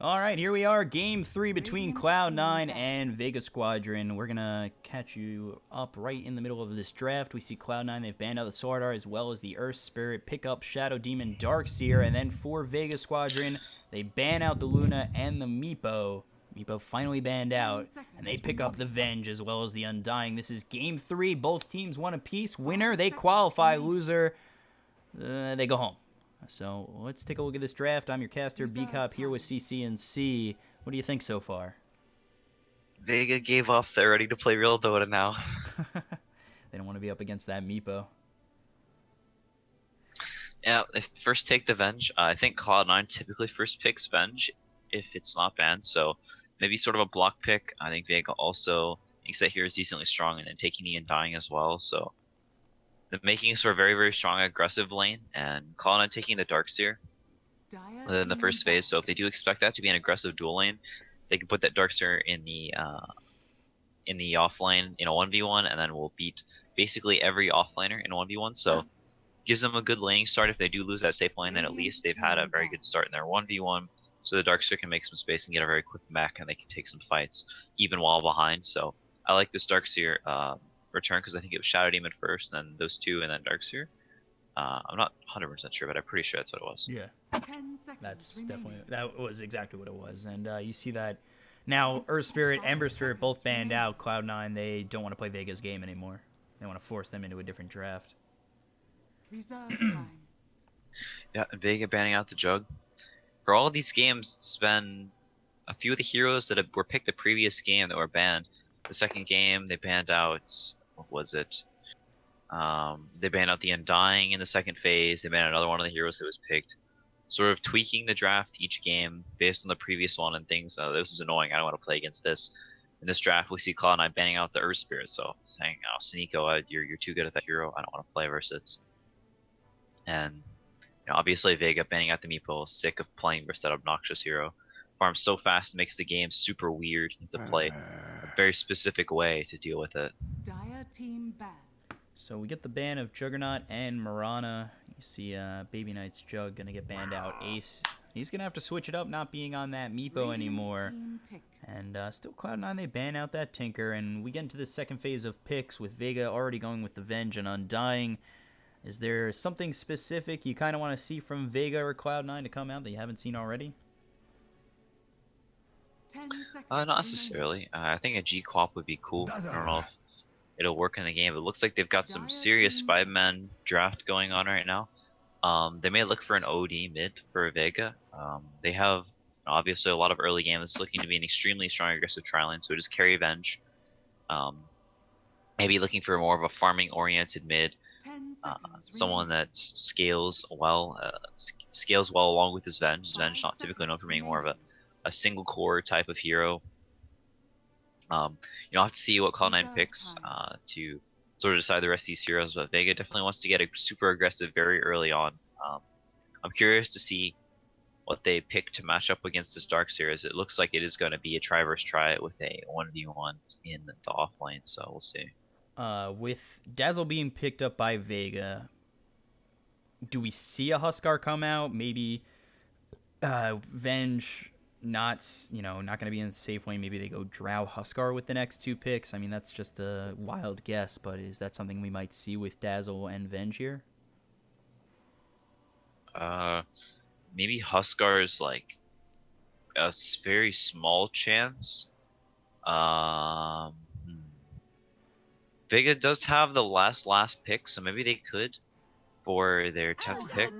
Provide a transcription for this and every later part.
All right, here we are, game 3 between Cloud9 and Vega Squadron. We're gonna catch you up right in the middle of this draft. We see Cloud9, they've banned out the Sword Art as well as the Earth Spirit, pick up Shadow Demon Darkseer, and then for Vega Squadron, they ban out the Luna and the Meepo. Meepo finally banned out, and they pick up the Venge as well as the Undying. This is game 3, both teams one apiece. Winner, they qualify. Loser, they go home. So let's take a look at this draft. I'm your caster, B-Cop, here with CC and C. What do you think so far? Vega gave up. They're ready to play real Dota now. They don't want to be up against that Meepo. Yeah, they first take the Venge. I think Cloud9 typically first picks Venge if it's not banned, so maybe sort of a block pick. I think Vega also thinks that here is decently strong and then taking the Undying as well, so they're making a sort of very, very strong aggressive lane, and Cloud9 taking the Darkseer within the first phase, so if they do expect that to be an aggressive dual lane, they can put that Darkseer in the offlane in a 1v1, and then we'll beat basically every offlaner in a 1v1, so gives them a good laning start. If they do lose that safe lane, then at least they've had a very good start in their 1v1, so the Darkseer can make some space and get a very quick mech, and they can take some fights even while behind. So I like this Darkseer return because I think it was Shadow Demon first, then those two, and then Darkseer. I'm not 100% sure, but I'm pretty sure that's what it was. Yeah, that was exactly what it was. And you see that now Earth Spirit, Ember Spirit both banned out. Cloud9, they don't want to play Vega's game anymore. They want to force them into a different draft. Yeah, and Vega banning out the Jug. For all of these games, it's been a few of the heroes that were picked the previous game that were banned. The second game, they banned out, what was it? They banned out the Undying in the second phase. They banned another one of the heroes that was picked. Sort of tweaking the draft each game based on the previous one and things. This is annoying. I don't want to play against this. In this draft, we see Cloud9 banning out the Earth Spirit. So saying, "Oh, Sneeko, you're too good at that hero. I don't want to play versus it." And obviously Vega banning out the Meepo, sick of playing versus that obnoxious hero. Farms so fast, it makes the game super weird. You have to play a very specific way to deal with it. So we get the ban of Juggernaut and Mirana. You see Baby Knight's Jug going to get banned out. Ace, he's going to have to switch it up, not being on that Meepo anymore. And still Cloud9, they ban out that Tinker. And we get into the second phase of picks with Vega already going with the Venge and Undying. Is there something specific you kind of want to see from Vega or Cloud9 to come out that you haven't seen already? Not necessarily. I think a G-Quap would be cool. I don't know if it'll work in the game. It looks like they've got some serious 5-man draft going on right now. They may look for an OD mid for Vega. They have obviously a lot of early game that's looking to be an extremely strong aggressive tri-lane, so just carry Venge. Maybe looking for more of a farming oriented mid. Someone that scales well along with his Venge. Venge not typically known for being more of a single core type of hero. You'll have to see what Cloud9 picks to sort of decide the rest of these heroes, but Vega definitely wants to get a super aggressive very early on. I'm curious to see what they pick to match up against this Darkseer, as it looks like it is going to be a try versus try with a 1v1 in the offlane, so we'll see. With Dazzle being picked up by Vega, do we see a Huskar come out? Maybe Venge not going to be in the safe lane. Maybe they go Drow Huskar with the next two picks. I mean, that's just a wild guess, but is that something we might see with Dazzle and Venge here? Maybe Huskar is like a very small chance. Um, hmm. Vega does have the last pick, so maybe they could for their 10th pick.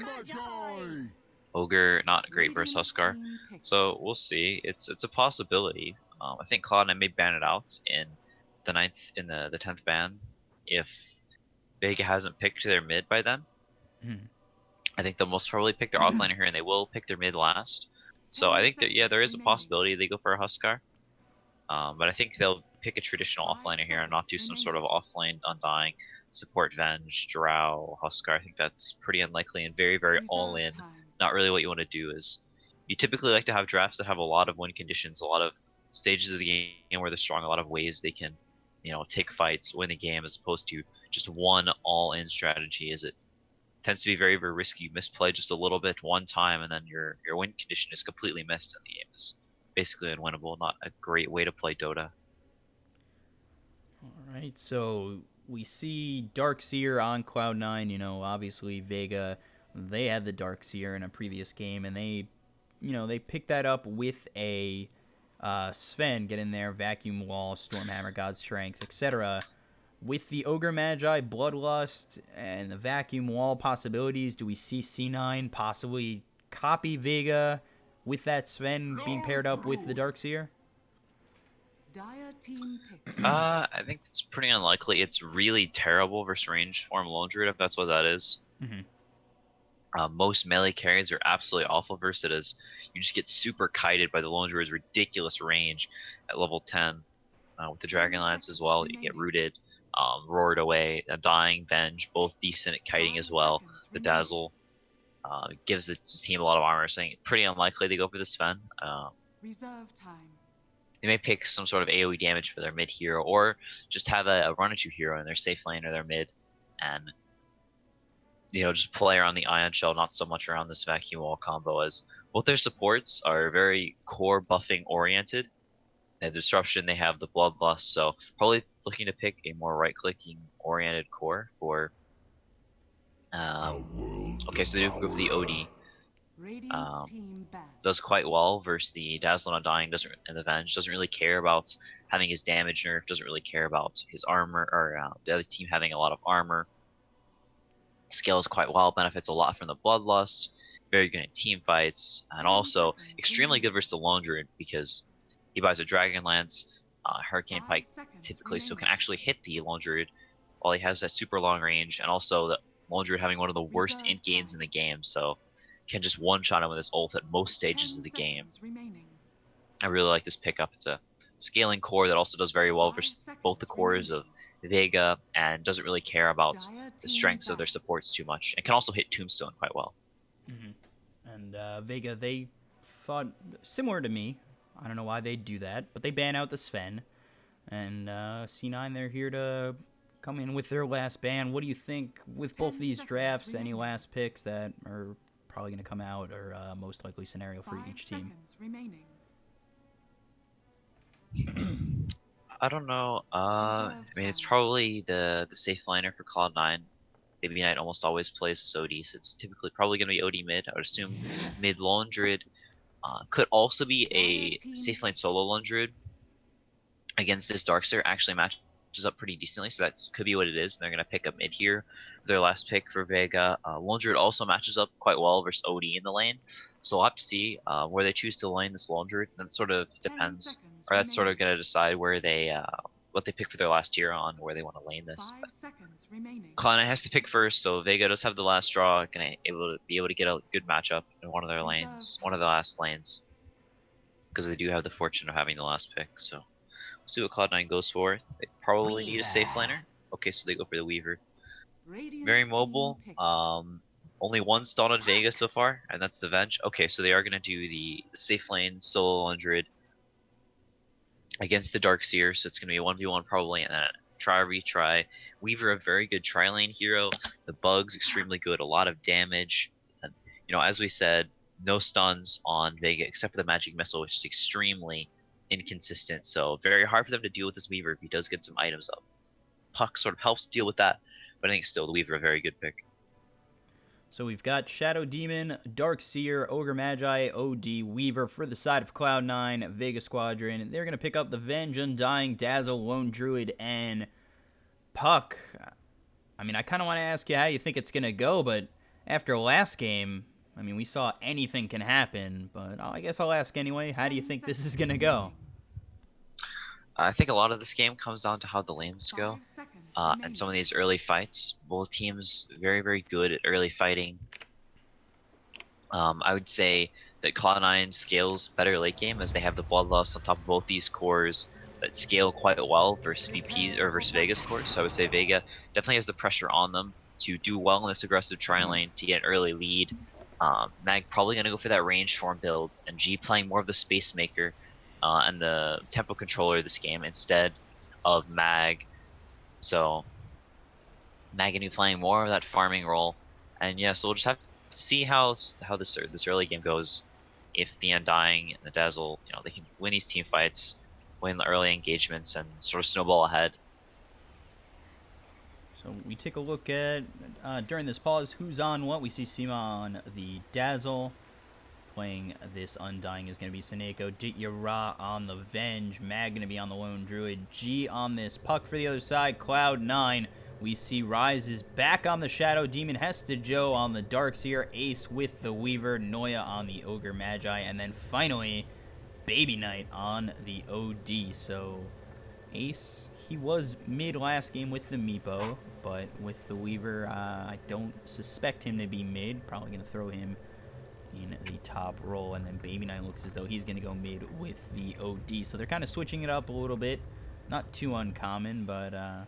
Ogre, not great versus Huskar. So we'll see. It's a possibility. I think Cloud9 may ban it out in the the 10th ban if Vega hasn't picked their mid by then. I think they'll most probably pick their offlaner here, and they will pick their mid last. So I think that there is a possibility they go for a Huskar. But I think they'll pick a traditional offlaner here and not do some sort of offlane Undying, support Venge, Drow, Huskar. I think that's pretty unlikely and very, very all in. Not really what you want to do. Is you typically like to have drafts that have a lot of win conditions, a lot of stages of the game where they're strong, a lot of ways they can, take fights, win the game, as opposed to just one all-in strategy. Is it tends to be very, very risky. You misplay just a little bit one time, and then your win condition is completely missed, and the game is basically unwinnable. Not a great way to play Dota. All right, so we see Darkseer on Cloud9. You know, obviously Vega, they had the Darkseer in a previous game, and they picked that up with a Sven, get in there, Vacuum Wall, Stormhammer, God's Strength, etc. With the Ogre Magi, Bloodlust, and the Vacuum Wall possibilities, do we see C9 possibly copy Vega with that Sven being paired up with the Darkseer? I think it's pretty unlikely. It's really terrible versus range form Lone Druid, if that's what that is. Mm-hmm. Most melee carries are absolutely awful versus it, as you just get super kited by the Lone Druid's ridiculous range at level 10. With the Dragonlance as well, you get rooted, roared away, dying, venge, both decent at kiting as well. The dazzle gives the team a lot of armor, so I think pretty unlikely they go for the Sven. Reserve time. They may pick some sort of AoE damage for their mid hero, or just have a run at you hero in their safe lane or their mid, and just play around the Ion Shell, not so much around this Vacuum Wall combo, as both their supports are very core buffing oriented. They have the Disruption, they have the Bloodlust, so probably looking to pick a more right-clicking oriented core for. Okay, so they do go for the OD. Does quite well versus the Dazzle Not Dying, and the Venge. Doesn't really care about having his damage nerf, doesn't really care about his armor, or the other team having a lot of armor. Scales quite well, benefits a lot from the Bloodlust, very good in team fights, and also extremely good versus the Lone Druid, because he buys a Dragonlance, Hurricane Pike typically, so can actually hit the Lone Druid while he has that super long range, and also the Lone Druid having one of the worst int gains in the game, so can just one-shot him with his ult at most stages of the game. I really like this pickup. It's a scaling core that also does very well versus both the cores of Vega, and doesn't really care about the strengths of their supports too much, and can also hit Tombstone quite well. Mm-hmm. And Vega, they thought similar to me. I don't know why they'd do that, but they ban out the Sven. And C9, they're here to come in with their last ban. What do you think with both these drafts? Any last picks that are probably going to come out, or most likely scenario for each team? I don't know. I mean, it's probably the safe liner for Cloud9. Baby Knight almost always plays this OD, so it's typically probably going to be OD mid. I would assume mid Lone Druid. Could also be a safe lane solo Lone Druid against this Darkseer. Actually matches up pretty decently, so that could be what it is. They're going to pick up mid here. Their last pick for Vega. Lone Druid also matches up quite well versus OD in the lane, so we'll have to see where they choose to lane this Lone Druid. That sort of depends, or that's sort of going to decide where they what they pick for their last tier on where they want to lane this. Cloud9 has to pick first, so Vega does have the last draw, gonna be able to get a good matchup in one of their lanes, one of the last lanes, because they do have the fortune of having the last pick. So we'll see what Cloud9 goes for. They probably need a safe laner. Okay, so they go for the Weaver. Very mobile. Only one stun on Vega so far, and that's the Venge. Okay, so they are gonna do the safe lane solo 100 against the Darkseer, so it's going to be a 1v1 probably, and then try retry. Weaver, a very good tri-lane hero. The bugs, extremely good, a lot of damage. And, as we said, no stuns on Vega except for the magic missile, which is extremely inconsistent, so very hard for them to deal with this Weaver if he does get some items up. Puck sort of helps deal with that, but I think still the Weaver a very good pick. So we've got Shadow Demon, Darkseer, Ogre Magi, OD, Weaver for the side of Cloud9, Vega Squadron. They're going to pick up the Venge, Undying, Dazzle, Lone Druid, and Puck. I mean, I kind of want to ask you how you think it's going to go, but after last game, I mean, we saw anything can happen, but I guess I'll ask anyway. How do you think this is going to go? I think a lot of this game comes down to how the lanes go, and some of these early fights. Both teams very, very good at early fighting. I would say that Cloud9 scales better late game, as they have the Bloodlust on top of both these cores that scale quite well versus VP's or versus Vega's cores. So I would say Vega definitely has the pressure on them to do well in this aggressive tri-lane to get an early lead. Mag probably going to go for that range form build, and G playing more of the Space Maker and the tempo controller this game instead of Mag. So Mag going to be playing more of that farming role, And yeah, so we'll just have to see how this early game goes. If the Undying and the Dazzle, they can win these team fights, win the early engagements, and sort of snowball ahead. So we take a look at, during this pause, who's on what. We see Sima on the Dazzle. Playing this Undying is going to be Seneko. Ditya on the Venge. Mag going to be on the Lone Druid. G on this Puck for the other side. Cloud9. We see Rise is back on the Shadow Demon. Hesta Joe on the Darkseer. Ace with the Weaver. Noya on the Ogre Magi. And then finally, Baby Knight on the OD. So Ace, he was mid last game with the Meepo, but with the Weaver, I don't suspect him to be mid. Probably going to throw him in the top role, and then Baby Knight looks as though he's going to go mid with the OD. So they're kind of switching it up a little bit. Not too uncommon, but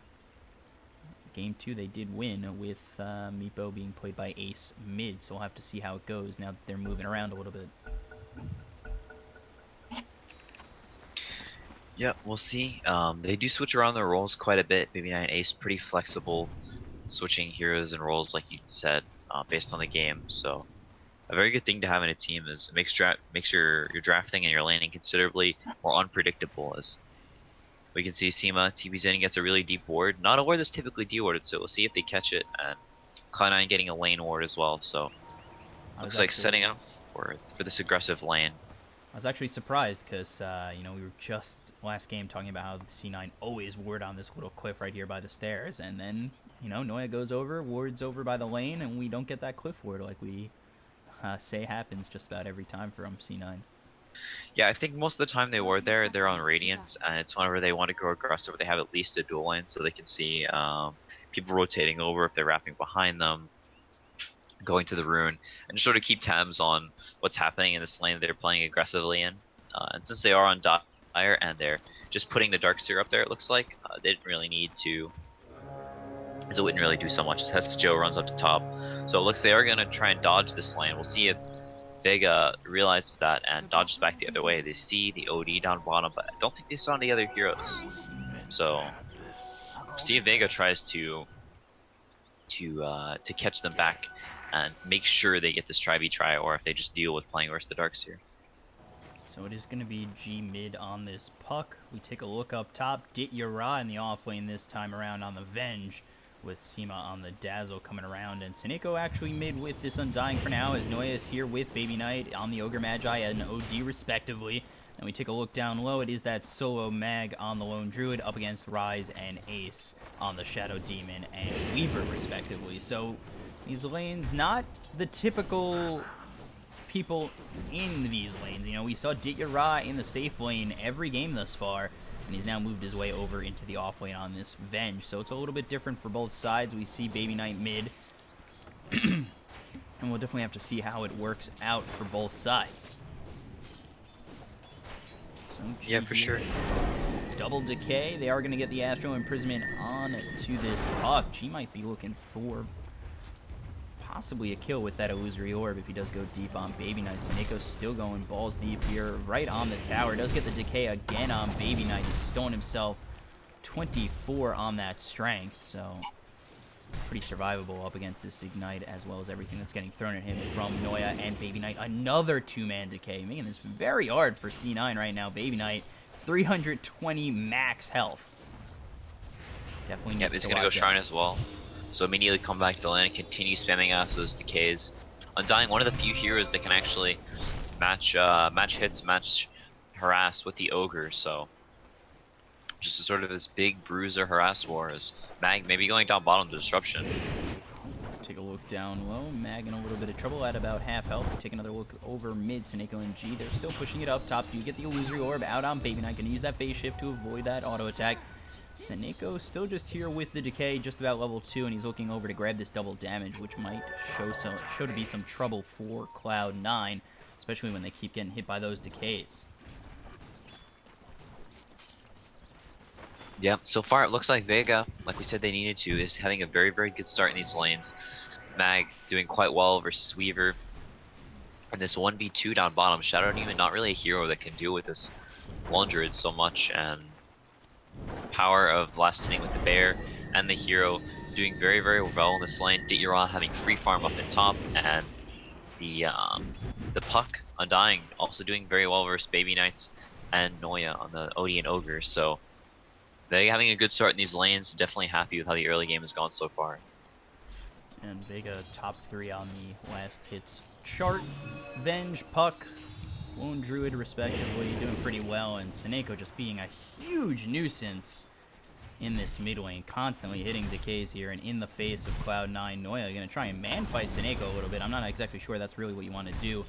game 2 they did win with Meepo being played by Ace mid, so we'll have to see how it goes now that they're moving around a little bit. Yeah, we'll see. They do switch around their roles quite a bit. Baby Knight and Ace pretty flexible, switching heroes and roles like you said, based on the game. So a very good thing to have in a team is it makes your drafting and your laning considerably more unpredictable. As we can see, Sima TP's in and gets a really deep ward. Not a ward that's typically de-warded, so we'll see if they catch it. And Cloud9 getting a lane ward as well. So looks like setting up for this aggressive lane. I was actually surprised because, we were just last game talking about how the C9 always ward on this little cliff right here by the stairs. And then, Noya goes over, wards over by the lane, and we don't get that cliff ward like we say happens just about every time from C9. Yeah, I think most of the time they ward there, they're on Radiance, and it's whenever they want to go aggressive, they have at least a dual lane so they can see people rotating over if they're wrapping behind them, going to the rune, and just sort of keep tabs on what's happening in this lane that they're playing aggressively in. And since they are on Dire and they're just putting the Darkseer up there, it looks like they didn't really need to, as it wouldn't really do so much as Hesta Joe runs up to top. So it looks they are going to try and dodge this lane. We'll see if Vega realizes that and dodges back the other way. They see the OD down bottom, but I don't think they saw any other heroes. So see if Vega tries to catch them back and make sure they get this try, or if they just deal with playing versus the Darkseer. So it is going to be G mid on this Puck. We take a look up top. Ditya in the off lane this time around on the Venge, with Sima on the Dazzle coming around. And Seneko actually mid with this Undying for now, as Noya is here with Baby Knight on the Ogre Magi and OD respectively. And we take a look down low. It is that solo Mag on the Lone Druid up against Rise and Ace on the Shadow Demon and Weaver respectively. So these lanes, not the typical people in these lanes. We saw Ditya in the safe lane every game thus far, and he's now moved his way over into the off lane on this Venge. So it's a little bit different for both sides. We see Baby Knight mid, and we'll definitely have to see how it works out for both sides. So Yeah, for sure. Double decay. They are going to get the Astral Imprisonment on to this Puck. G might be looking for possibly a kill with that Illusory Orb if he does go deep on Baby Knight. Seneko's still going balls deep here right on the tower. Does get the decay again on Baby Knight. He's stolen himself 24 on that strength, so pretty survivable up against this Ignite, as well as everything that's getting thrown at him from Noya and Baby Knight. Another 2-man decay, making this very hard for C9 right now. Baby Knight, 320 max health. Definitely needs he's to going to go watch Shrine out. as well. So immediately come back to the lane and continue spamming out those decays. Undying, one of the few heroes that can actually match hits, match harass with the Ogre, so just a sort of this big bruiser harass war is Mag maybe going down bottom to Disruption. Take a look down low. Mag in a little bit of trouble at about half health. We take another look over mid. Seneko and G, they're still pushing it up top. You get the Illusory Orb out on Baby Knight. Gonna use that phase shift to avoid that auto attack. Seneko still just here with the decay, just about level 2, and he's looking over to grab this double damage, which might show to be some trouble for Cloud9, especially when they keep getting hit by those decays. Yeah, so far it looks like Vega, like we said they needed to, is having a very, very good start in these lanes. Mag doing quite well versus Weaver. And this 1v2 down bottom, Shadow Demon not really a hero that can deal with this Lone Druid so much, and power of last hitting with the bear and the hero doing very, very well in this lane. Ditira having free farm up in top, and the Puck Undying also doing very well versus Baby Knights and Noya on the OD and Ogre. So they're having a good start in these lanes. Definitely happy with how the early game has gone so far. And Vega top 3 on the last hits chart. Venge, Puck, Lone Druid respectively doing pretty well, and Seneko just being a huge nuisance in this mid lane, constantly hitting decays here and in the face of Cloud9. Noya going to try and man fight Seneko a little bit. I'm not exactly sure that's really what you want to do.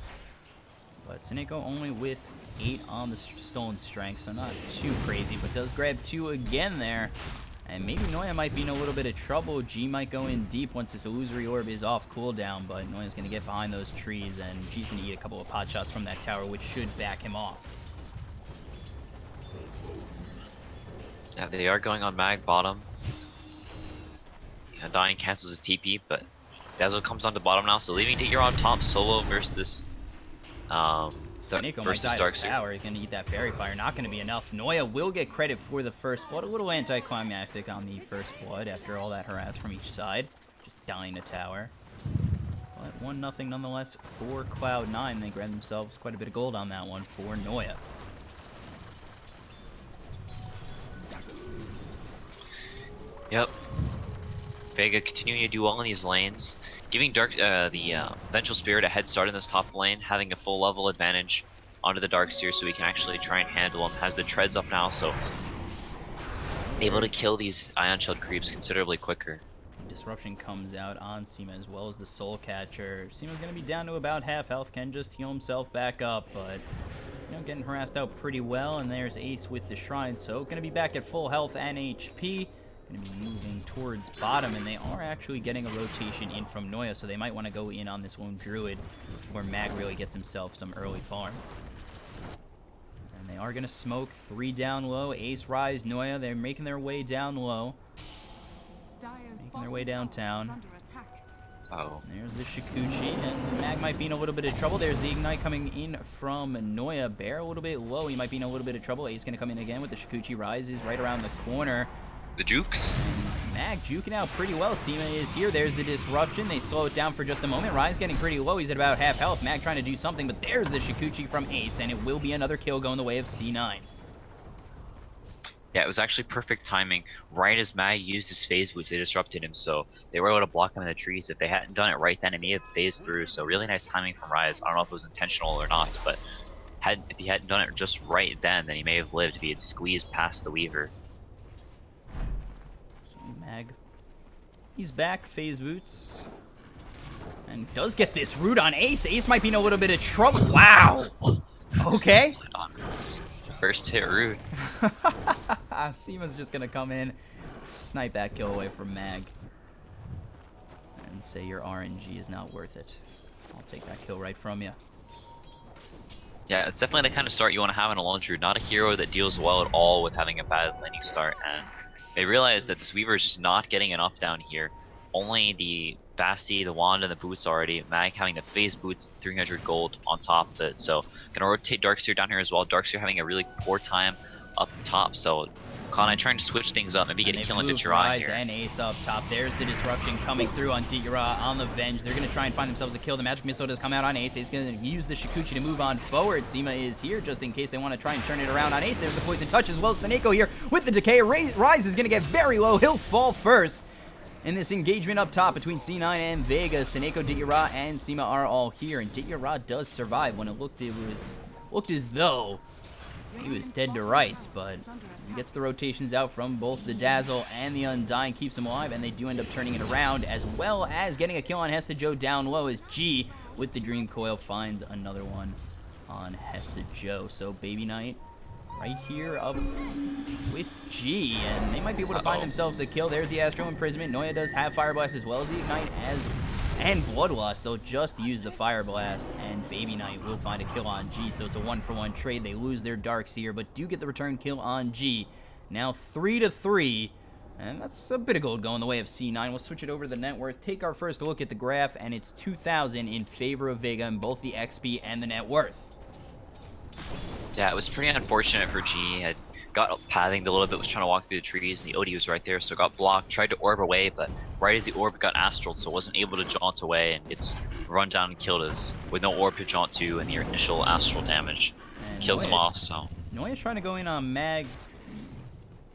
But Seneko only with 8 on the stolen strength, so not too crazy, but does grab 2 again there. And maybe Noya might be in a little bit of trouble. G might go in deep once this illusory orb is off cooldown, but Noya's going to get behind those trees, and G's going to eat a couple of pot shots from that tower, which should back him off. Yeah, they are going on Mag bottom. Dying cancels his TP, but Dazzle comes on the bottom now, so leaving Ditira on top solo versus this Seneko might die to the tower. He's going to eat that Fairy Fire. Not going to be enough. Noya will get credit for the first blood. A little anticlimactic on the first blood after all that harass from each side. Just dying to tower. But 1-0 nonetheless for Cloud9. They grab themselves quite a bit of gold on that one for Noya. Yep. Vega continuing to do well in these lanes, giving the Vengeful Spirit a head start in this top lane, having a full level advantage onto the Darkseer so we can actually try and handle him. Has the treads up now, so able to kill these Ion Shield creeps considerably quicker. Disruption comes out on Seema as well as the Soul Catcher. Seema's going to be down to about half health, can just heal himself back up, but you know, getting harassed out pretty well, and there's Ace with the Shrine, so going to be back at full health and HP. Going to be moving towards bottom, and they are actually getting a rotation in from Noya, so they might want to go in on this Lone Druid before Mag really gets himself some early farm. And they are going to smoke 3 down low. Ace, Rise, Noya, they're making their way down low. Making their way downtown. Uh-oh. There's the Shikuchi, and Mag might be in a little bit of trouble. There's the Ignite coming in from Noya. Bear a little bit low. He might be in a little bit of trouble. Ace going to come in again with the Shikuchi. Rise is right around the corner. The jukes. Mag juking out pretty well. Seema is here. There's the disruption. They slow it down for just a moment. Ryan's getting pretty low. He's at about half health. Mag trying to do something, but there's the Shikuchi from Ace, and it will be another kill going the way of C9. Yeah, it was actually perfect timing. Right as Mag used his phase boots, they disrupted him, so they were able to block him in the trees. If they hadn't done it right then, it may have phased through. So really nice timing from Rise. I don't know if it was intentional or not, but if he hadn't done it just right then he may have lived if he had squeezed past the Weaver. Mag, he's back, phase boots, and does get this root on Ace. Ace might be in a little bit of trouble. Wow. Okay. First hit root. Seema's just gonna come in, snipe that kill away from Mag, and say your RNG is not worth it. I'll take that kill right from you. Yeah, it's definitely the kind of start you want to have in a launcher. Not a hero that deals well at all with having a bad laning start, and they realize that this Weaver is just not getting enough down here. Only the Basti, the Wand, and the boots already. Mag having the phase boots, 300 gold on top of it. So gonna rotate Darkseer down here as well. Darkseer having a really poor time up top. So Cloud9 trying to switch things up, maybe get a kill on Ditira here. And Ace up top. There's the disruption coming through on Ditira on the Venge. They're going to try and find themselves a kill. The Magic Missile does come out on Ace. Ace is going to use the Shikuchi to move on forward. Seema is here just in case they want to try and turn it around on Ace. There's the Poison Touch as well. Seneko here with the Decay. Rise is going to get very low. He'll fall first. In this engagement up top between C9 and Vega, Seneko, Ditira, and Seema are all here. And Ditira does survive. When it looked as though he was dead to rights, but he gets the rotations out from both the Dazzle and the Undying, keeps him alive, and they do end up turning it around, as well as getting a kill on Hesta Joe down low as G, with the Dream Coil, finds another one on Hesta Joe. So Baby Knight right here up with G, and they might be able to find themselves a kill. There's the Astral Imprisonment. Noya does have Fire Blast as well as the Ignite and Bloodlust. They'll just use the Fire Blast, and Baby Knight will find a kill on G, so it's a 1-for-1 trade. They lose their Darkseer, but do get the return kill on G. Now 3-3, and that's a bit of gold going the way of C9. We'll switch it over to the net worth, take our first look at the graph, and it's 2,000 in favor of Vega in both the XP and the net worth. Yeah, it was pretty unfortunate for G. Had got pathing a little bit, was trying to walk through the trees, and the OD was right there, so got blocked, tried to orb away, but right as the orb got astraled, so wasn't able to jaunt away, and gets run down and killed us with no orb to jaunt to, and the initial astral damage And kills him off, so. Noya's trying to go in on Mag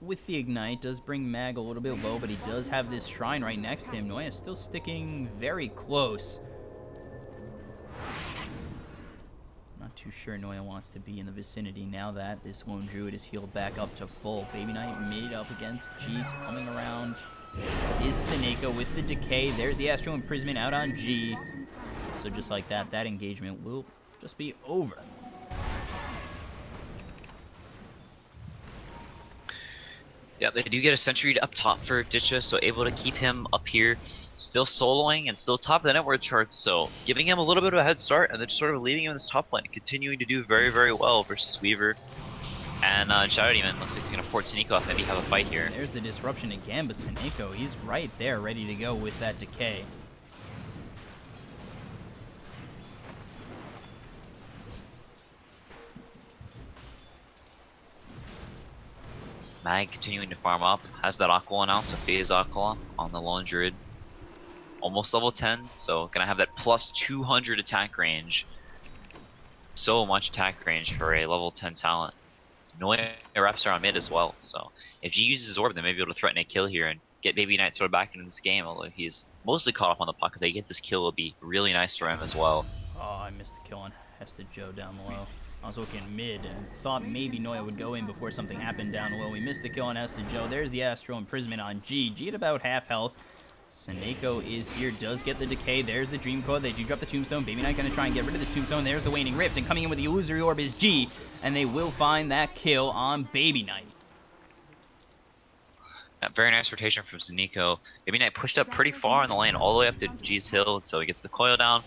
with the Ignite, does bring Mag a little bit low, but he does have this shrine right next to him. Noya's still sticking very close. Not too sure Noya wants to be in the vicinity now that this lone druid is healed back up to full. Baby Knight mid up against G, coming around is Seneko with the decay. There's the Astral Imprisonment out on G. So just like that, that engagement will just be over. Yeah, they do get a sentry up top for Ditcha, so able to keep him up here, still soloing and still top of the network charts, so giving him a little bit of a head start and then just sort of leaving him in this top lane and continuing to do very, very well versus Weaver. And Shadow Demon looks like he's going to port Seneko off, maybe have a fight here. There's the disruption again, but Seneko, he's right there ready to go with that decay. Mag continuing to farm up, has that Aquila now, so phase Aquila on the lone druid. Almost level 10, so gonna have that plus 200 attack range. So much attack range for a level 10 talent. Noya wraps around mid as well, so if G uses his orb, they may be able to threaten a kill here and get Baby Knight sort of back into this game, although he's mostly caught up on the puck. If they get this kill, it'll be really nice for him as well. Oh, I missed the kill on Hesta Joe down low. I was looking mid and thought maybe Noya would go in before something happened down low. We missed the kill on Hesta Joe. There's the Astral Imprisonment on G. G at about half health. Seneko is here, does get the decay. There's the Dream Coil. They do drop the Tombstone. Baby Knight going to try and get rid of this Tombstone. There's the Waning Rift, and coming in with the Illusory Orb is G, and they will find that kill on Baby Knight. Very nice rotation from Seneko. Baby Knight pushed up pretty far in the lane, all the way up to G's hill, so he gets the coil down,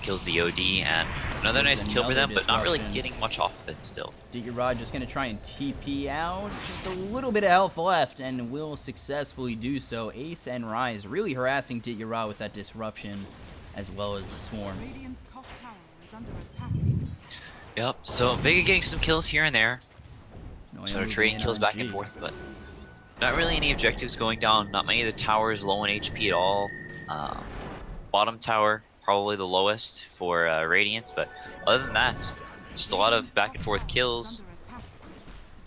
kills the OD, and another nice kill for them, but not really getting much off of it still. Dityarad just going to try and TP out, just a little bit of health left, and will successfully do so. Ace and Rise really harassing Dityarad with that disruption, as well as the Swarm. Radiant's top tower is under attack. Yep, so Vega getting some kills here and there, Noya sort of moving trading in kills on back G. and forth, but not really any objectives going down, not many of the towers low in HP at all. Bottom tower, probably the lowest for Radiant, but other than that, just a lot of back and forth kills,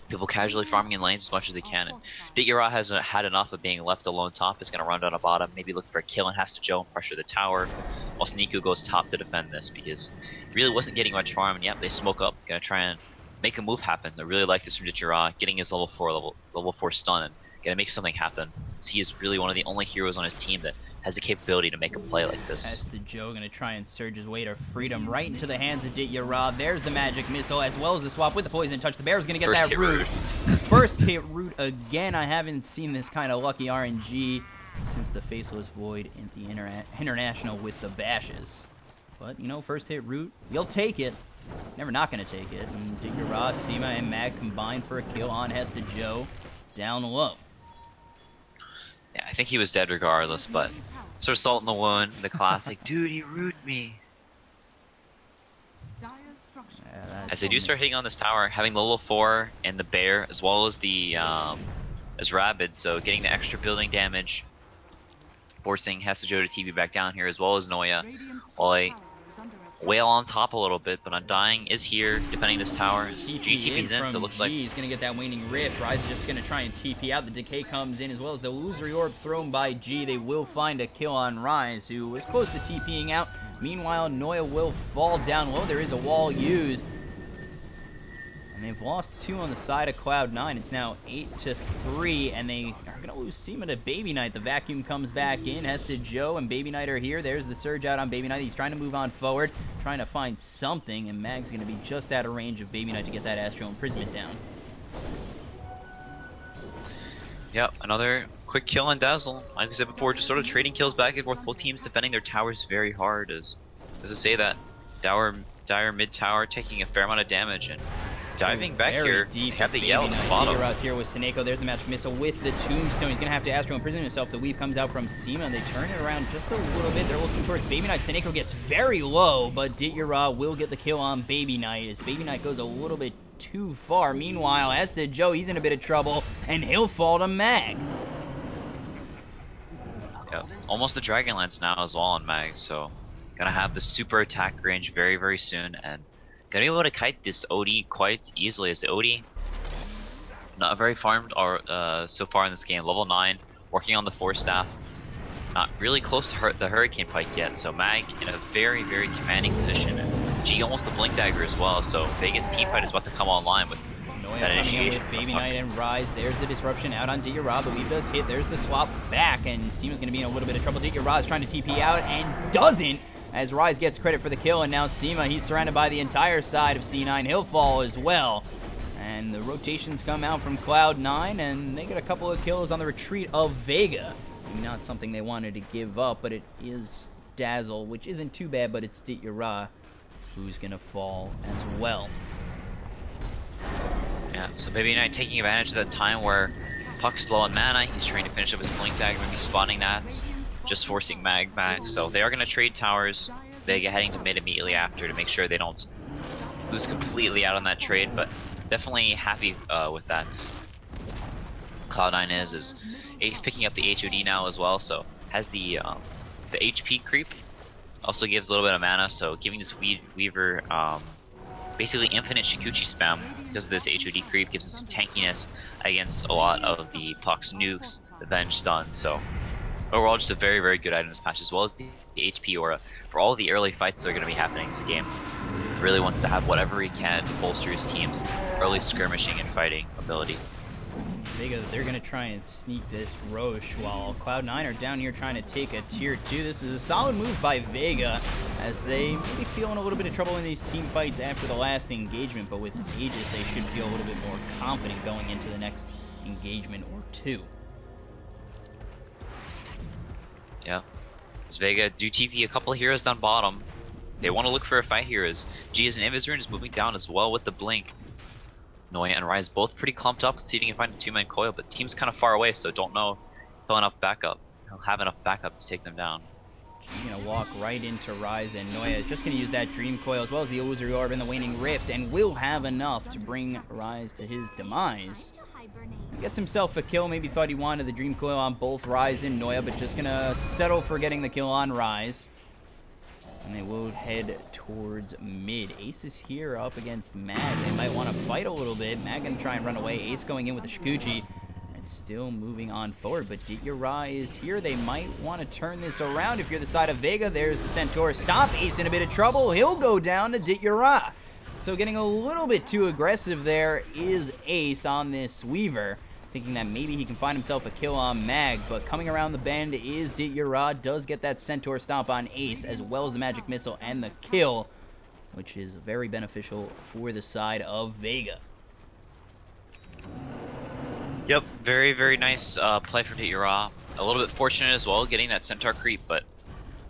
people casually farming in lanes as much as they can, and Dityarad has had enough of being left alone top. Is going to run down a bottom, maybe look for a kill and has to Joe and pressure the tower, while Seneko goes top to defend this, because really wasn't getting much farm, and yep, they smoke up, going to try and make a move happen. I really like this from Dityarad, getting his level 4 stun, and going to make something happen. He is really one of the only heroes on his team that has the capability to make a play like this. Hesta Joe going to try and surge his way to freedom right into the hands of Dityarad. There's the magic missile, as well as the swap with the poison touch. The bear is going to get that root. First hit root again. I haven't seen this kind of lucky RNG since the Faceless Void in the International with the bashes. But, you know, first hit root, you'll take it. Never not going to take it. And Dityarad, Seema, and Mag combined for a kill on Hesta Joe down low. Yeah, I think he was dead regardless, but sort of salt in the wound, the classic, dude, he rooted me. As they do start hitting on this tower, having level 4 and the bear, as well as the as Rabid, so getting the extra building damage, forcing Hesta Joe to TP back down here, as well as Noya. While I wail on top a little bit, but Undying is here defending this tower. GTP's in, so it looks like he's gonna get that Waning Rift. Rise is just gonna try and TP out. The decay comes in, as well as the Illusory Orb thrown by G. They will find a kill on Rise, who was close to TPing out. Meanwhile, Noya will fall down low. There is a wall used. And they've lost 2 on the side of Cloud9. It's now 8-3, and they are going to lose Seema to Baby Knight. The vacuum comes back in. Hesta Joe and Baby Knight are here. There's the surge out on Baby Knight. He's trying to move on forward, trying to find something, and Mag's going to be just out of range of Baby Knight to get that Astral Imprisonment down. Yep, another quick kill on Dazzle. Like I said before, just sort of trading kills back and forth. Both teams defending their towers very hard. As to say that, Dire mid tower taking a fair amount of damage and diving back here. Deep. They have the yell to spot him. Dityarad here with Seneko. There's the magic missile with the Tombstone. He's going to have to Astral Imprison himself. The weave comes out from Seema, and they turn it around just a little bit. They're looking towards Baby Knight. Seneko gets very low, but Dityarad will get the kill on Baby Knight as Baby Knight goes a little bit too too far. Meanwhile, as to Joe, he's in a bit of trouble, and he'll fall to Mag. Yeah, almost the Dragonlance now as well on Mag, so gonna have the super attack range very, very soon, and gonna be able to kite this OD quite easily, as the OD not very farmed so far in this game. Level 9, working on the Force Staff, not really close to the Hurricane Pike yet, so Mag in a very, very commanding position. G almost the Blink Dagger as well, so Vega's team fight is about to come online with that initiation. With Baby Knight and Rise, there's the disruption out on Ditya. The weave does hit, there's the swap back, and Seema's going to be in a little bit of trouble. Ditya is trying to TP out and doesn't, as Rise gets credit for the kill, and now Seema, he's surrounded by the entire side of C9. He'll fall as well. And the rotations come out from Cloud9, and they get a couple of kills on the retreat of Vega. Maybe not something they wanted to give up, but it is Dazzle, which isn't too bad, but it's Ditya who's going to fall as well. Yeah, so Baby Knight taking advantage of that time where Puck is low on mana. He's trying to finish up his Blink Dagger, maybe spawning that, just forcing Mag back. So they are going to trade towers. Vega heading to mid immediately after to make sure they don't lose completely out on that trade, but definitely happy with that. Cloud9 is Ace picking up the HOD now as well, so has the HP creep. Also gives a little bit of mana, so giving this Weaver basically infinite Shikuchi spam because of this HOD creep, gives him some tankiness against a lot of the Puck's nukes, the Venge stun. So overall, just a very, very good item this patch, as well as the HP aura for all the early fights that are going to be happening in this game. Really wants to have whatever he can to bolster his team's early skirmishing and fighting ability. Vega, they're going to try and sneak this Roche while Cloud9 are down here trying to take a tier 2. This is a solid move by Vega as they may be feeling a little bit of trouble in these team fights after the last engagement, but with Aegis they should feel a little bit more confident going into the next engagement or two. Yeah, it's Vega do TP a couple of heroes down bottom. They want to look for a fight here as G is an Invis is moving down as well with the Blink. Noya and Rise both pretty clumped up. Let's see if he can find a two-man coil, but team's kind of far away, so don't know if he'll have enough backup to take them down. He's going to walk right into Rise, and Noya is just going to use that Dream Coil as well as the Illusory Orb and the Waning Rift, and will have enough to bring Rise to his demise. Gets himself a kill, maybe thought he wanted the Dream Coil on both Rise and Noya, but just going to settle for getting the kill on Rise. And they will head towards mid. Ace is here up against Mag. They might want to fight a little bit. Mag going to try and run away. Ace going in with the Shikuchi. And still moving on forward. But Ditya is here. They might want to turn this around. If you're the side of Vega, there's the Centaur. Stop. Ace in a bit of trouble. He'll go down to Ditya. So getting a little bit too aggressive there is Ace on this Weaver, thinking that maybe he can find himself a kill on Mag, but coming around the bend is Ditya. Does get that Centaur stomp on Ace, as well as the Magic Missile and the kill, which is very beneficial for the side of Vega. Yep, very, very nice play from Ditya. A little bit fortunate as well, getting that Centaur creep, but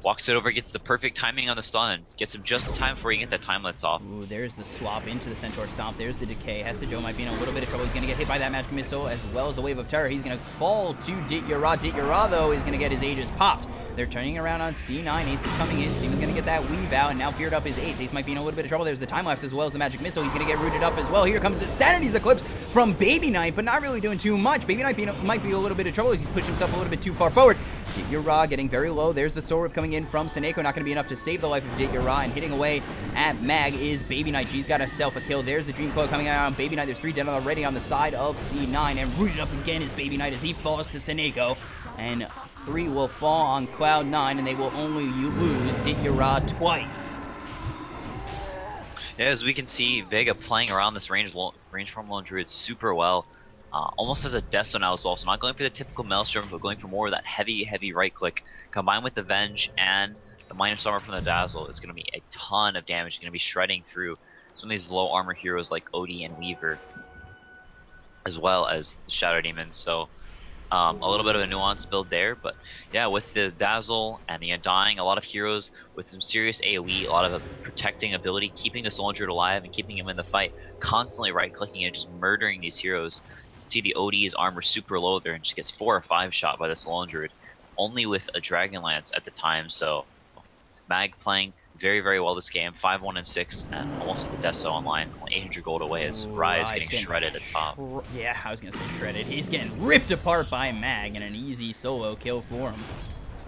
walks it over, gets the perfect timing on the stun, and gets him just in time before you get that time lets off. Ooh, there's the swap into the Centaur Stomp. There's the decay. Joe might be in a little bit of trouble. He's going to get hit by that Magic Missile as well as the Wave of Terror. He's going to fall to Ditya. Ditya, though, is going to get his Aegis popped. They're turning around on C9. Ace is coming in. Seema's going to get that Weave out, and now feared up is Ace. Ace might be in a little bit of trouble. There's the Time Lapse as well as the Magic Missile. He's going to get rooted up as well. Here comes the Sanity's Eclipse from Baby Knight, but not really doing too much. Baby Knight might be a little bit of trouble as he's pushed himself a little bit too far forward. Ditya getting very low. There's the Soul Whip coming in from Seneko. Not going to be enough to save the life of Ditya, and hitting away at Mag is Baby Knight. G's got himself a kill. There's the Dream Coil coming out on Baby Knight. There's 3 dead already on the side of C9, and rooted up again is Baby Knight as he falls to Seneko. And 3 will fall on Cloud9, and they will only lose Ditya twice. Yeah, as we can see, Vega playing around this range from Lone Druid super well. Almost as a Death Zone now as well, so not going for the typical Maelstrom, but going for more of that heavy right click, combined with the Venge and the Minus Armor from the Dazzle. Is going to be a ton of damage. Going to be shredding through some of these low armor heroes like Odie and Weaver, as well as Shadow Demon. So a little bit of a nuanced build there, but yeah, with the Dazzle and the Undying, a lot of heroes with some serious AoE, a lot of a protecting ability, keeping the Soul Druid alive and keeping him in the fight, constantly right-clicking and just murdering these heroes. See the OD's armor super low there and just gets 4 or 5 shot by the Soul Druid, only with a Dragonlance at the time. So Mag playing very, very well this game. 5-1 and 6, and almost with the Deso online. Only 800 gold away as Ooh, Rise Rise getting shredded at top. Yeah, I was gonna say shredded. He's getting ripped apart by Mag, and an easy solo kill for him.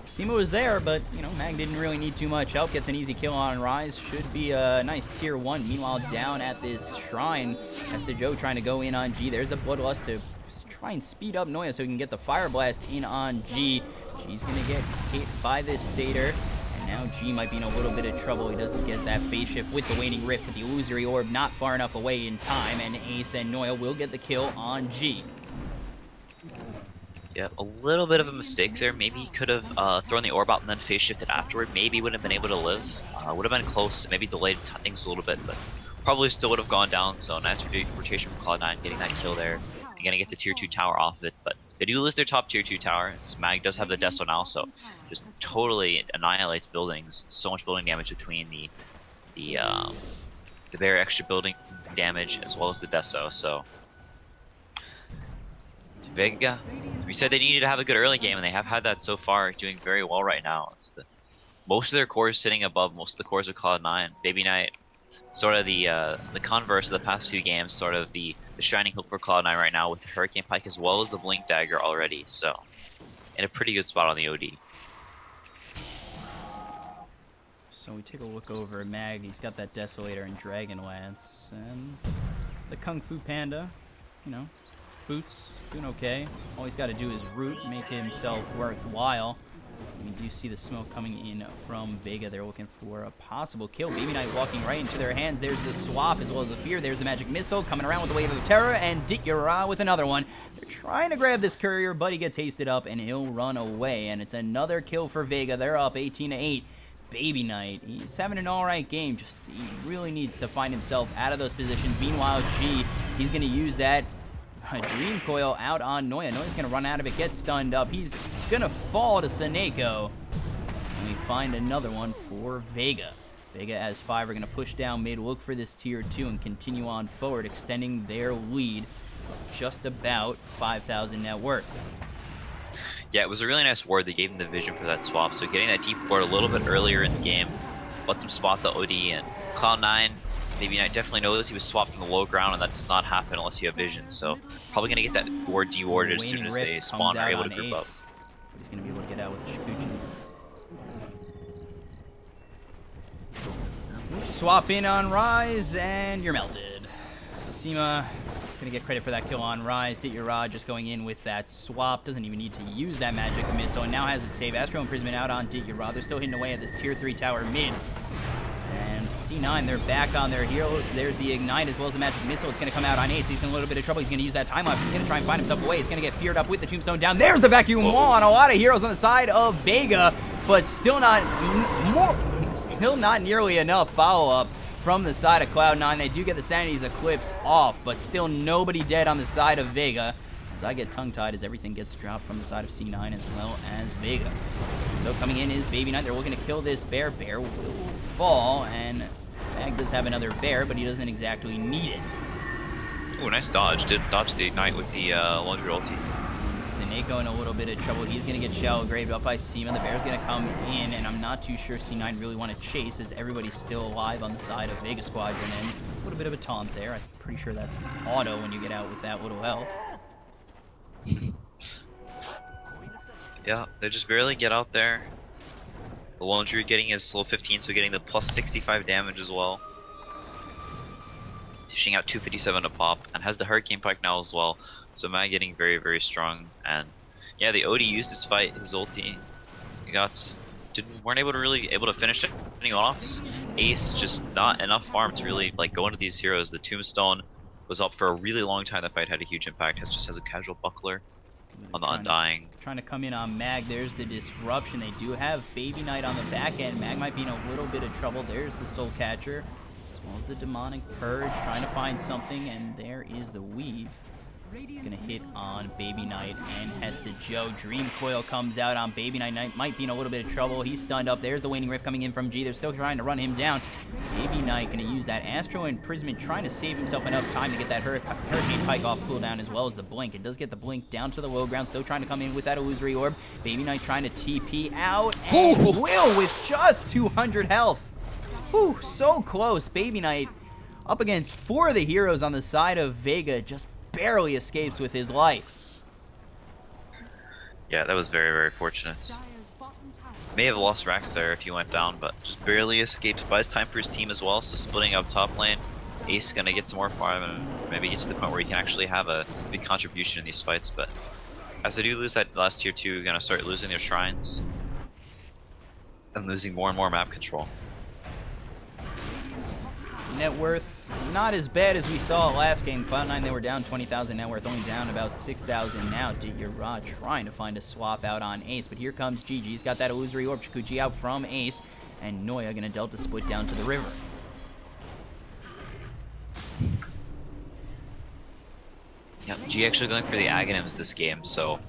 Sima was there, but, you know, Mag didn't really need too much help. Gets an easy kill on Rise. Should be a nice tier 1. Meanwhile, down at this shrine, Esther Joe trying to go in on G. There's the Bloodlust to try and speed up Noya so he can get the Fire Blast in on G. G's going to get hit by this Satyr. And now G might be in a little bit of trouble. He does get that phase shift with the Waning Rift, but the Illusory Orb not far enough away in time. And Ace and Noya will get the kill on G. Yeah, a little bit of a mistake there. Maybe he could have thrown the orb out and then phase shifted afterward. Maybe he wouldn't have been able to live. Would have been close. Maybe delayed things a little bit, but probably still would have gone down. So nice rotation from Cloud9, getting that kill there. And gonna get the tier 2 tower off of it, but they do lose their top tier 2 tower. Mag does have the Deso now, so just totally annihilates buildings. So much building damage between the very extra building damage as well as the Deso. So Vega, we said they needed to have a good early game, and they have had that so far, doing very well right now. It's most of their cores sitting above most of the cores of Cloud9. Baby Knight, sort of the converse of the past few games, sort of the shining hope for Cloud9 right now with the Hurricane Pike as well as the Blink Dagger already. So in a pretty good spot on the OD. So we take a look over at Mag. He's got that Desolator and Dragon Lance, and the Kung Fu Panda, you know, Boots, doing okay. All he's got to do is root, make himself worthwhile. We do see the smoke coming in from Vega. They're looking for a possible kill. Baby Knight walking right into their hands. There's the swap as well as the fear. There's the magic missile coming around with the wave of terror, and Dityara with another one. They're trying to grab this courier, but he gets hasted up and he'll run away. And it's another kill for Vega. They're up 18-8. Baby Knight, he's having an alright game. Just he really needs to find himself out of those positions. Meanwhile, G, he's going to use that Dream Coil out on Noya. Noya's going to run out of it, get stunned up. He's going to fall to Seneko. And we find another one for Vega. Vega as 5 are going to push down mid, look for this tier 2, and continue on forward, extending their lead just about 5,000 net worth. Yeah, it was a really nice ward. They gave him the vision for that swap, so getting that deep ward a little bit earlier in the game lets him spot the OD, and Cloud9, Baby Knight definitely knows he was swapped from the low ground, and that does not happen unless you have vision. So probably gonna get that ward dewarded as soon as they spawn or are able to group up. He's gonna be able to get out with the Shikuchi. Swap in on Rise, and you're melted. Sima gonna get credit for that kill on Rise. Dityara just going in with that swap. Doesn't even need to use that magic missile, and now has it saved. Astral Imprisonment out on Dityara. They're still hitting away at this tier 3 tower mid. And C9, they're back on their heroes. There's the Ignite as well as the Magic Missile. It's going to come out on Ace. He's in a little bit of trouble. He's going to use that time lapse. He's going to try and find himself away. He's going to get feared up with the Tombstone down. There's the Vacuum Wall on a lot of heroes on the side of Vega, but still not nearly enough follow-up from the side of Cloud9. They do get the Sanity's Eclipse off, but still nobody dead on the side of Vega. As I get tongue-tied as everything gets dropped from the side of C9 as well as Vega. So coming in is Baby Knight. They're looking to kill this bear. Bear will fall, and Mag does have another bear, but he doesn't exactly need it. Ooh, nice dodge. Did dodge the Ignite with the laundry ulti. Seneko in a little bit of trouble. He's going to get shallow graved up by Sima. The bear's going to come in, and I'm not too sure C9 really want to chase as everybody's still alive on the side of Vega Squadron. And a little bit of a taunt there. I'm pretty sure that's auto when you get out with that little health. Yeah, they just barely get out there. The laundry getting his level 15, so getting the plus 65 damage as well. Dishing out 257 to pop, and has the Hurricane Pike now as well. So Mag getting very, very strong. And yeah, the OD used his fight, his ulti. He weren't able to finish it off. Ace just not enough farm to really like go into these heroes. The Tombstone was up for a really long time. That fight had a huge impact. Has a casual buckler on the Undying. Trying to come in on Mag. There's the disruption. They do have Baby Knight on the back end. Mag might be in a little bit of trouble. There's the Soul Catcher, as well as the Demonic Purge, trying to find something, and there is the Weave. Gonna hit on Baby Knight and Hesta Joe. Dream Coil comes out on Baby Knight. Knight might be in a little bit of trouble. He's stunned up. There's the Waning Rift coming in from G. They're still trying to run him down. Baby Knight gonna use that Astral Imprisonment, trying to save himself enough time to get that Hurricane Pike off cooldown as well as the Blink. It does get the Blink down to the low ground. Still trying to come in with that Illusory Orb. Baby Knight trying to TP out, and will with just 200 health. Whew, so close. Baby Knight up against 4 of the heroes on the side of Vega, just barely escapes with his life. Yeah, that was very, very fortunate. Dire's bottom tower May have lost Rax there if he went down, but just barely escaped. Buys time for his team as well, so splitting up top lane. Ace gonna get some more farm and maybe get to the point where he can actually have a big contribution in these fights, but as they do lose that last tier 2, gonna start losing their shrines and losing more and more map control. Net worth not as bad as we saw last game. Cloud9, they were down 20,000 net worth, only down about 6,000 now. Did trying to find a swap out on Ace, but here comes GG. He's got that illusory orb. Chikuchi out from Ace, and Noya gonna delta split down to the river. Yeah, G actually going for the Aghanims this game, so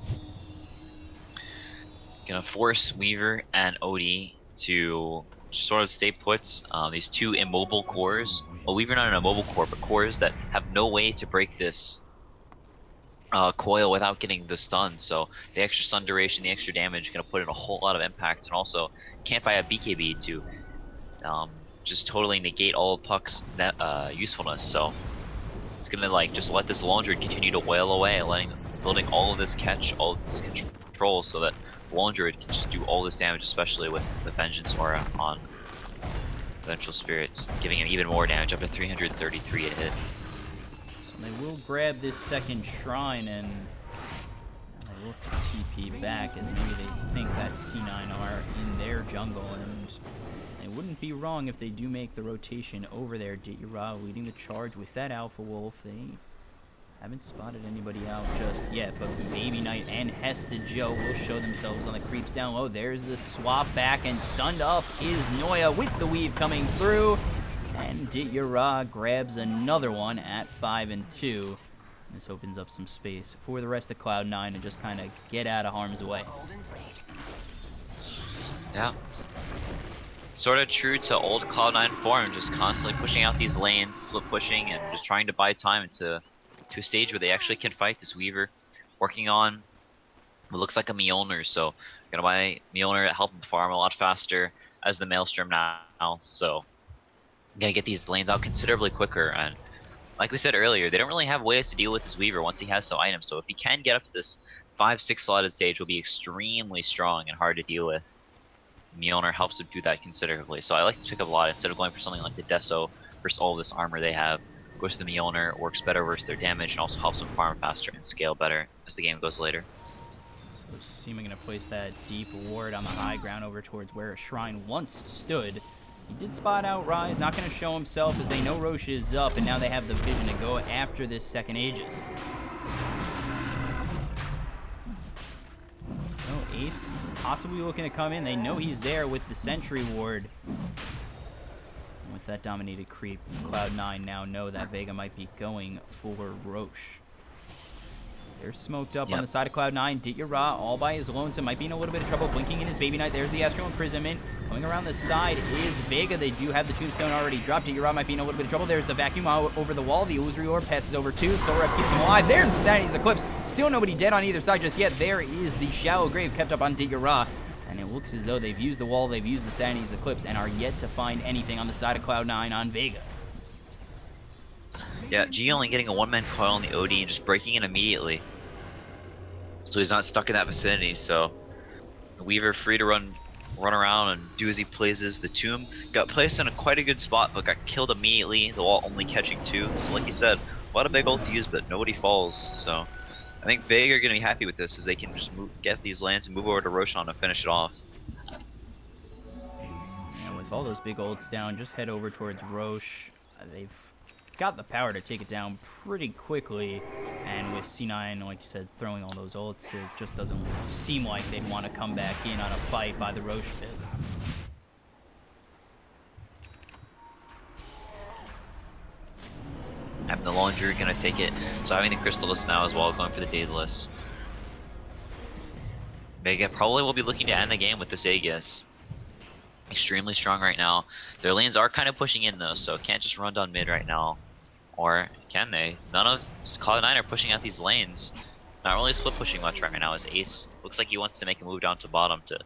gonna force Weaver and OD to just sort of stay put. These 2 immobile cores. Well, Weaver not an immobile core, but cores that have no way to break this coil without getting the stun. So the extra stun duration, the extra damage, gonna put in a whole lot of impact, and also can't buy a BKB to just totally negate all of Puck's usefulness. So it's gonna like just let this Laundry continue to wail away, building all of this catch, all of this control, so that Laundry can just do all this damage, especially with the Vengeance Aura on Vengeful Spirits, giving him even more damage, up to 333 a hit. So they will grab this second shrine, and they look to TP back as maybe they think that C9 are in their jungle, and they wouldn't be wrong if they do make the rotation over there. Ditira leading the charge with that Alpha Wolf. They haven't spotted anybody out just yet, but Baby Knight and Hesta Joe will show themselves on the creeps down low. There's the swap back, and stunned up is Noya with the weave coming through, and Ditira grabs another one at 5 and 2. This opens up some space for the rest of Cloud9 to just kind of get out of harm's way. Yeah. Sort of true to old Cloud9 form, just constantly pushing out these lanes, split pushing, and just trying to buy time to a stage where they actually can fight this Weaver. Working on what looks like a Mjolnir, so gonna buy Mjolnir to help him farm a lot faster as the Maelstrom now, so gonna get these lanes out considerably quicker. And like we said earlier, they don't really have ways to deal with this Weaver once he has some items, so if he can get up to this 5-6 slotted stage, will be extremely strong and hard to deal with. Mjolnir helps him do that considerably, so I like this pick up a lot instead of going for something like the Deso versus all of this armor they have. Goes to the Mjolnir, works better versus their damage, and also helps them farm faster and scale better as the game goes later. So Seema gonna place that deep ward on the high ground over towards where a shrine once stood. He did spot out Rise, not gonna show himself as they know Roche is up, and now they have the vision to go after this second Aegis. So Ace possibly looking to come in. They know he's there with the Sentry ward. With that dominated creep, Cloud9 now know that Vega might be going for Roche. They're smoked up on the side of Cloud9. Ditira all by his lonesome, might be in a little bit of trouble. Blinking in his Baby Knight. There's the Astral Imprisonment. Coming around the side is Vega. They do have the Tombstone already dropped. Ditira might be in a little bit of trouble. There's the Vacuum over the wall. The Illusory Orb passes over too. Sora keeps him alive. There's the Sanity's Eclipse. Still nobody dead on either side just yet. There is the Shallow Grave kept up on Ditira. And it looks as though they've used the wall, they've used the Sanity's Eclipse, and are yet to find anything on the side of Cloud9 on Vega. Yeah, G only getting a one-man coil on the OD and just breaking it immediately. So he's not stuck in that vicinity, so the Weaver free to run around and do as he pleases. The Tomb got placed in quite a good spot, but got killed immediately, the wall only catching 2. So like you said, a lot of big ult to use, but nobody falls, so I think Vega are going to be happy with this, as they can just get these lands and move over to Roshan and finish it off. And with all those big ults down, just head over towards Roche. They've got the power to take it down pretty quickly, and with C9, like you said, throwing all those ults, it just doesn't seem like they'd want to come back in on a fight by the Roche pit. Having the Laundry gonna take it, so having the Crystalist now as well, going for the Daedalus. Vega probably will be looking to end the game with this Aegis. Extremely strong right now. Their lanes are kind of pushing in though, so can't just run down mid right now. Or can they? None of Cloud9 are pushing out these lanes. Not really split pushing much right now, as Ace looks like he wants to make a move down to bottom to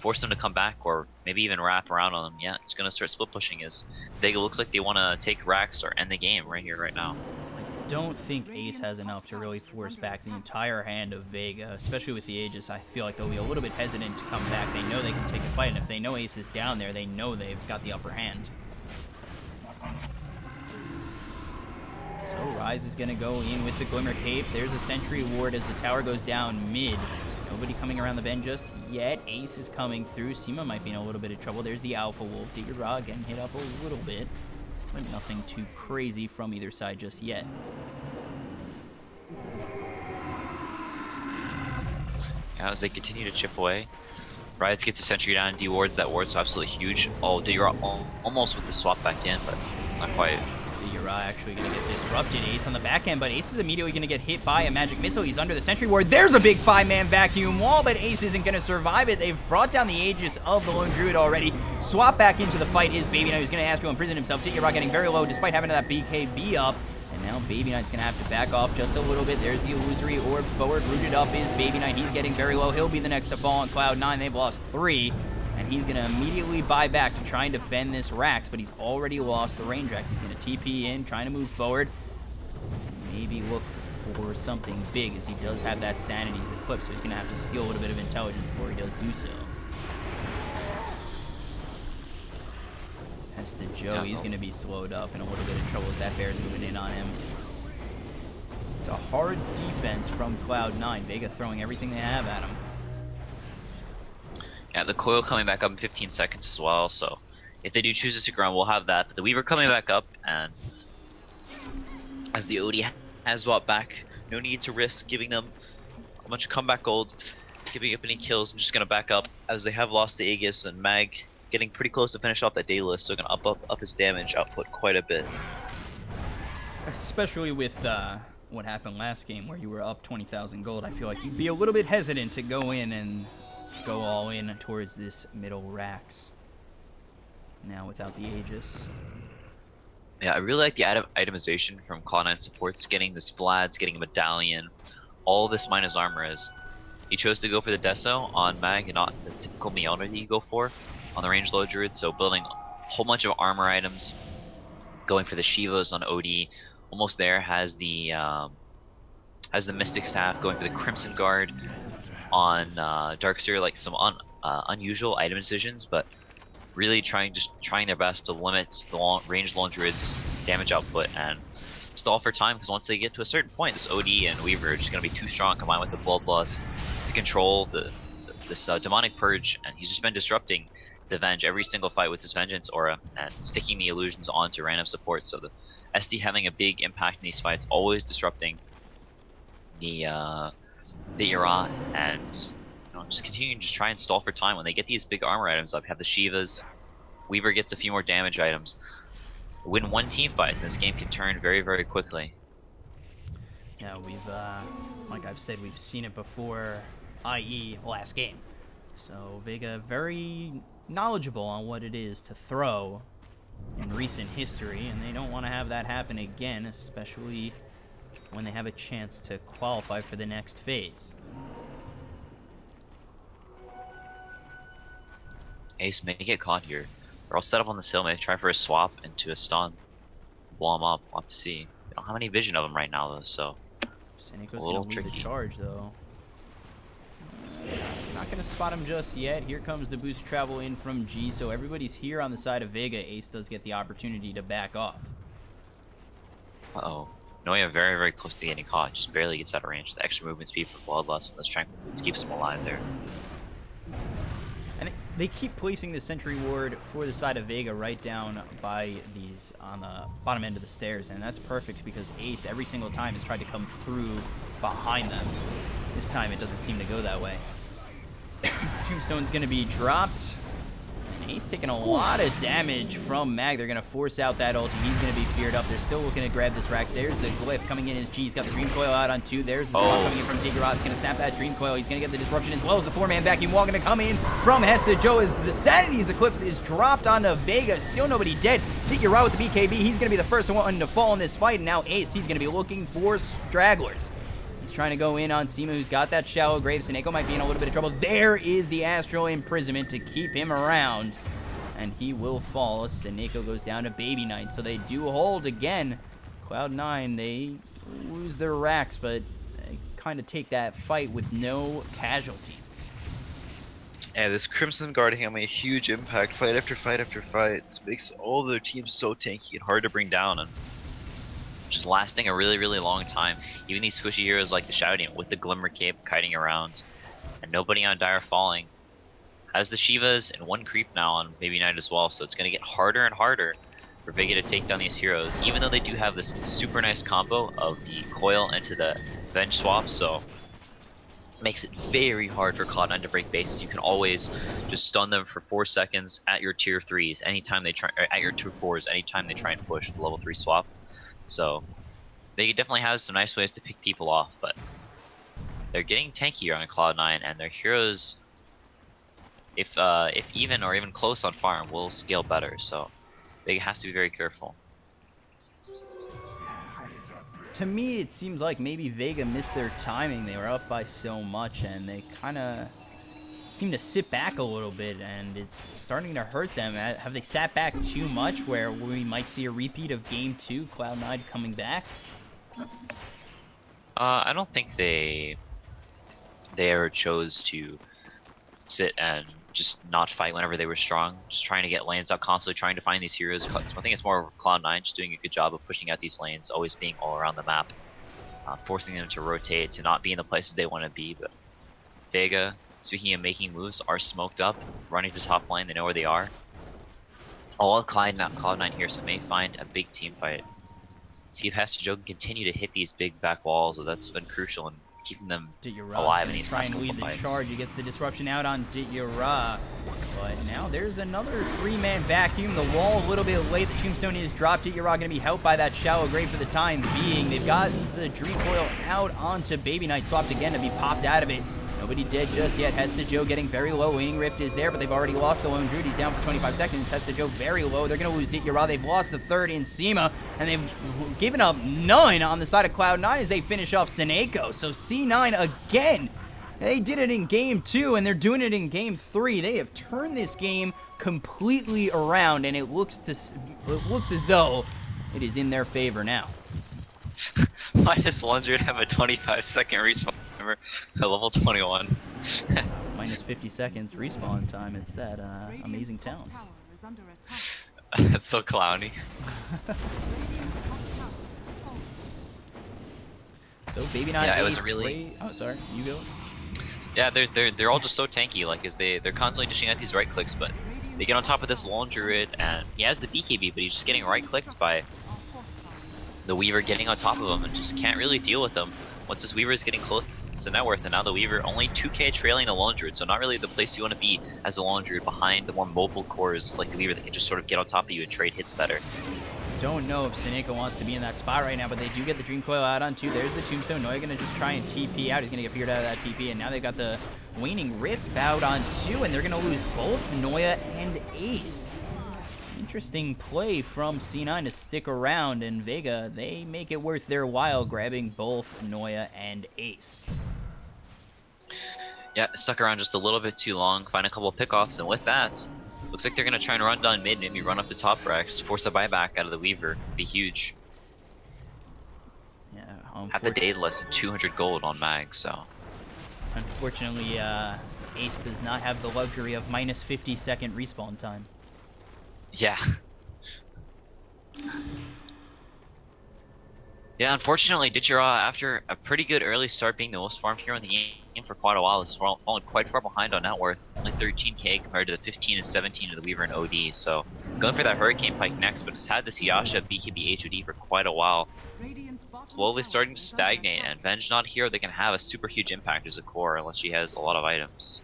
force them to come back or maybe even wrap around on them. Yeah, it's going to start split pushing as Vega looks like they want to take racks or end the game right here, right now. I don't think Ace has enough to really force back the entire hand of Vega, especially with the Aegis. I feel like they'll be a little bit hesitant to come back. They know they can take a fight, and if they know Ace is down there, they know they've got the upper hand. So Rise is going to go in with the Glimmer Cape. There's a Sentry Ward as the tower goes down mid. Nobody coming around the bend just yet. Ace is coming through. Seema might be in a little bit of trouble. There's the Alpha Wolf. Digger getting hit up a little bit, but nothing too crazy from either side just yet. As they continue to chip away, Rise gets a sentry down. D wards that ward's absolutely huge. Oh, Digger almost with the swap back in, but not quite. Digger actually going to get disrupted. Ace on the back end, but Ace is immediately going to get hit by a magic missile. He's under the sentry ward. There's a big 5-man vacuum wall, but Ace isn't going to survive it. They've brought down the Aegis of the Lone Druid already. Swap back into the fight is Baby Knight, who's going to have to imprison himself. Digger getting very low despite having that BKB up. And now Baby Knight's going to have to back off just a little bit. There's the illusory orb forward. Rooted up is Baby Knight. He's getting very low. He'll be the next to fall on Cloud9. They've lost 3. And he's going to immediately buy back to try and defend this Rax, but he's already lost the range Rax. He's going to TP in, trying to move forward. Maybe look for something big, as he does have that Sanity's Eclipse, so he's going to have to steal a little bit of intelligence before he does do so. As the Joe, he's going to be slowed up in a little bit of trouble as that bear's moving in on him. It's a hard defense from Cloud9. Vega throwing everything they have at him. Yeah, the coil coming back up in 15 seconds as well, so if they do choose to stick around, we'll have that. But the Weaver coming back up, and as the OD has brought back, no need to risk giving them a bunch of comeback gold, giving up any kills. I'm just going to back up as they have lost the Aegis, and Mag getting pretty close to finish off that Daedalus, so going to up his damage output quite a bit. Especially with what happened last game where you were up 20,000 gold, I feel like you'd be a little bit hesitant to go in and go all in towards this middle Rax. Now without the Aegis. Yeah, I really like the itemization from Cloud9 supports, getting this Vlad's, getting a medallion, all this minus armor is. He chose to go for the Deso on Mag and not the typical Mjolnir that you go for on the ranged low druid, so building a whole bunch of armor items, going for the Shivas on OD, almost there, has the Mystic Staff, going for the Crimson Guard on Darkseer, like some unusual item decisions, but really trying their best to limit the ranged lone druid's damage output and stall for time, because once they get to a certain point, this OD and Weaver are just going to be too strong, combined with the Bloodlust to control this demonic purge, and he's just been disrupting the Venge every single fight with his Vengeance aura and sticking the illusions onto random support, so the SD having a big impact in these fights, always disrupting the era, and just continuing to try and stall for time. When they get these big armor items up, you have the Shivas, Weaver gets a few more damage items. Win one team fight, this game can turn very, very quickly. Yeah, we've, like I've said, we've seen it before, i.e. last game. So Vega very knowledgeable on what it is to throw in recent history, and they don't want to have that happen again, especially when they have a chance to qualify for the next phase. Ace may get caught here. They're all set up on this hill, may try for a swap into a stun. Blow him up, we'll have to see. They don't have any vision of him right now though, so Seneca's a little gonna lead the tricky. charge though. Not gonna spot him just yet. Here comes the boost travel in from G, so everybody's here on the side of Vega. Ace does get the opportunity to back off. Uh-oh. Noya very, very close to getting caught, just barely gets out of range. The extra movement speed for Bloodlust and those Tranquil Boots keeps him alive there. And they keep placing the Sentry Ward for the side of Vega right down by these on the bottom end of the stairs, and that's perfect because Ace every single time has tried to come through behind them. This time it doesn't seem to go that way. Tombstone's going to be dropped. And Ace taking a lot of damage from Mag. They're going to force out that ulti. He's going to be feared up. They're still looking to grab this Rax. There's the Glyph coming in as G. He's got the Dream Coil out on 2. There's the swap coming in from Diggerot. He's going to snap that Dream Coil. He's going to get the disruption as well as the 4-man vacuum wall going to come in from Hesta Joe as the Sanity's Eclipse is dropped onto Vega. Still nobody dead. Diggerot with the BKB. He's going to be the first one to fall in this fight. And now Ace, he's going to be looking for stragglers. He's trying to go in on Seema, who's got that shallow grave. Seneko might be in a little bit of trouble. There is the Astral Imprisonment to keep him around, and he will fall. Seneko goes down to Baby Knight, so they do hold again. Cloud9, they lose their racks, but they kind of take that fight with no casualties. Yeah, this Crimson Guard having a huge impact, fight after fight after fight. It makes all their teams so tanky and hard to bring down, and just lasting a really, really long time. Even these squishy heroes like the Shouting with the Glimmer Cape kiting around, and nobody on Dire falling. Has the Shivas and one creep now on Baby Knight as well, so it's going to get harder and harder for Vega to take down these heroes, even though they do have this super nice combo of the Coil into the Venge swap, so makes it very hard for Cloud9 to break bases. You can always just stun them for 4 seconds at your tier 3s anytime they try, or at your tier 4s anytime they try and push the level 3 swap. So they definitely has some nice ways to pick people off, but they're getting tankier on Cloud9, and their heroes, if even or even close on farm, will scale better. So they has to be very careful. To me, it seems like maybe Vega missed their timing. They were up by so much, and they kind of seem to sit back a little bit, and it's starting to hurt them. Have they sat back too much where we might see a repeat of Game 2, Cloud9 coming back? I don't think they ever chose to sit and just not fight whenever they were strong, just trying to get lanes out, constantly trying to find these heroes. I think it's more of Cloud9 just doing a good job of pushing out these lanes, always being all around the map, forcing them to rotate, to not be in the places they want to be. But Vega, speaking of making moves, are smoked up, running to top lane, they know where they are. All of Cloud9 here, so may find a big team fight. See if Joe can continue to hit these big back walls, as that's been crucial in keeping them alive in these try past and couple lead the fights. charge. He gets the disruption out on Dityara, but now there's another 3-man vacuum. The wall a little bit late. The tombstone is dropped. Dityara going to be helped by that shallow grave for the time being. They've got the dream coil out onto Baby Knight, swapped again to be popped out of it. Nobody dead just yet. Hesta Joe getting very low. Waning Rift is there, but they've already lost the Lone Druid. He's down for 25 seconds. Hesta Joe very low. They're going to lose Dityara. They've lost the third in Seema, and they've given up none on the side of Cloud9 as they finish off Seneko. So C9 again. They did it in Game 2, and they're doing it in Game 3. They have turned this game completely around, and it looks as though it is in their favor now. Minus 100 have a 25-second respawn timer at level 21. Minus 50 seconds respawn time. It's that amazing talent. Tower is under attack. That's so clowny. Radiant's top tower has fallen. So Baby Knight. Yeah, it was Ace, really- Ray- Oh, sorry. You go. Yeah, they're all just so tanky. Like, they're constantly dishing out these right clicks, but they get on top of this Lone Druid, and he has the BKB, but he's just getting right clicked by the Weaver getting on top of him, and just can't really deal with them. Once this Weaver is getting close to net worth, and now the Weaver only 2k trailing the Lone Druid, so not really the place you want to be as a Lone Druid, behind the more mobile cores like the Weaver that can just sort of get on top of you and trade hits better. Don't know if Seneko wants to be in that spot right now, but they do get the Dream Coil out on 2. There's the Tombstone. Noya going to just try and TP out. He's going to get figured out of that TP, and now they've got the Waning Rift out on 2, and they're going to lose both Noya and Ace. Interesting play from C9 to stick around, and Vega, they make it worth their while grabbing both Noya and Ace. Yeah, stuck around just a little bit too long, find a couple of pickoffs, and with that, looks like they're going to try and run down mid, maybe run up to top Rex, force a buyback out of the Weaver. Be huge. Yeah, Have the day less than 200 gold on mag, so. unfortunately, Ace does not have the luxury of minus 50-second respawn time. Yeah. Yeah, unfortunately, Dityara, after a pretty good early start being the most farmed hero in the game for quite a while, has fallen quite far behind on net worth, only 13k compared to the 15 and 17 of the Weaver and OD, so going for that Hurricane Pike next, but has had this Yasha BKB HOD for quite a while, Radiant's bottom slowly tower starting to is under stagnate, attack. and Venge not here, they can have a super huge impact as a core unless she has a lot of items.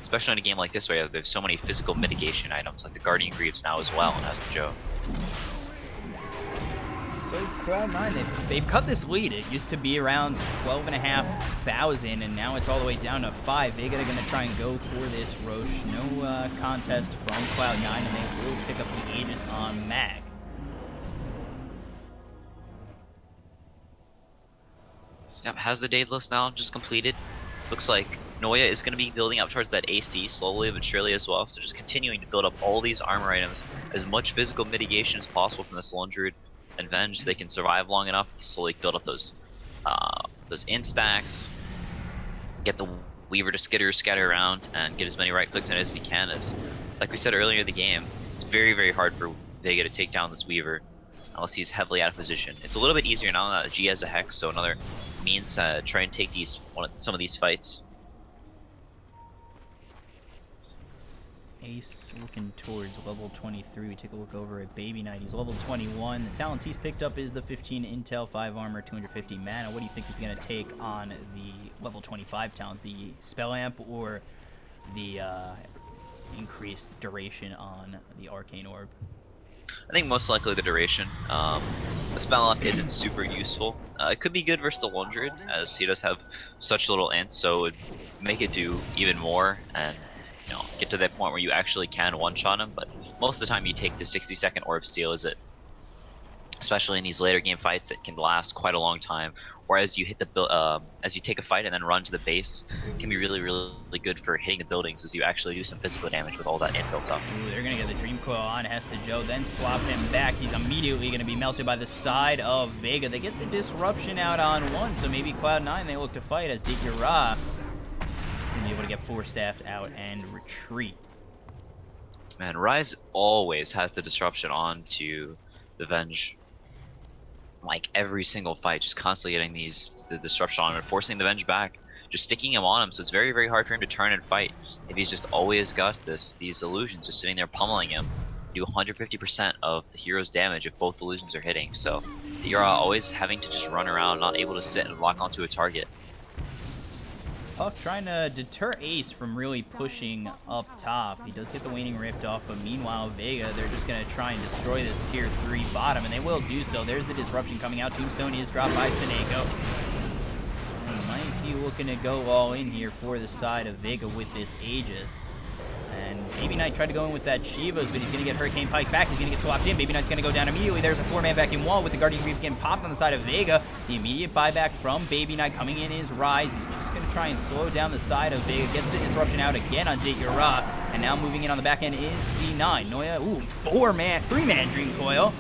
Especially in a game like this where there's so many physical mitigation items, like the Guardian Greaves now as well, and as the Joe. So Cloud9, they've cut this lead. It used to be around 12,500, and now it's all the way down to 5. Vega are going to try and go for this Roche. No contest from Cloud9, and they will pick up the Aegis on Mag. So Yep, has the Daedalus now just completed. Looks like Noya is going to be building up towards that AC slowly but surely as well. So just continuing to build up all these armor items, as much physical mitigation as possible from this Lone Druid and Venge, so they can survive long enough to slowly build up those instax, get the Weaver to scatter around, and get as many right clicks in as he can. As, like we said earlier in the game, it's very, very hard for Vega to take down this Weaver unless he's heavily out of position. It's a little bit easier now that G has a Hex, so another means to try and take some of these fights. Ace looking towards level 23. We take a look over at Baby Knight. He's level 21. The talents he's picked up is the 15 Intel, 5 Armor, 250 Mana. What do you think he's going to take on the level 25 talent? The Spell Amp or the increased duration on the Arcane Orb? I think most likely the duration. The spell up isn't super useful. It could be good versus the Lone Druid, as he does have such little int, so it would make it do even more and get to that point where you actually can one-shot him. But most of the time you take the 60-second orb steal, is it? Especially in these later game fights that can last quite a long time. Whereas you hit the as you take a fight and then run to the base, it can be really, really good for hitting the buildings as you actually do some physical damage with all that int built up. Ooh, they're gonna get the Dream Coil on Hesta Joe, then swap him back. He's immediately gonna be melted by the side of Vega. They get the disruption out on one, so maybe Cloud9 they look to fight as Digyara is gonna be able to get Force-Staffed out and retreat. Man, Rise always has the disruption onto the Venge. Like every single fight, just constantly getting the disruption on him and forcing the Venge back, just sticking him on him. So it's very, very hard for him to turn and fight if he's just always got these illusions just sitting there pummeling him. Do 150% of the hero's damage if both illusions are hitting. So you're always having to just run around, not able to sit and lock onto a target. Puck trying to deter Ace from really pushing up top. He does get the Waning Rift off, but meanwhile, Vega, they're just going to try and destroy this tier 3 bottom, and they will do so. There's the disruption coming out. Tombstone is dropped by Seneko. They might be looking to go all in here for the side of Vega with this Aegis. And Baby Knight tried to go in with that Shivas, but he's going to get Hurricane Pike back. He's going to get swapped in. Baby Knight's going to go down immediately. There's a 4-man vacuum wall with the Guardian Greaves getting popped on the side of Vega. The immediate buyback from Baby Knight coming in is Rise. He's just going to try and slow down the side of Vega. Gets the disruption out again on Digyara. And now moving in on the back end is C9. Noya, ooh, 3-man Dream Coil.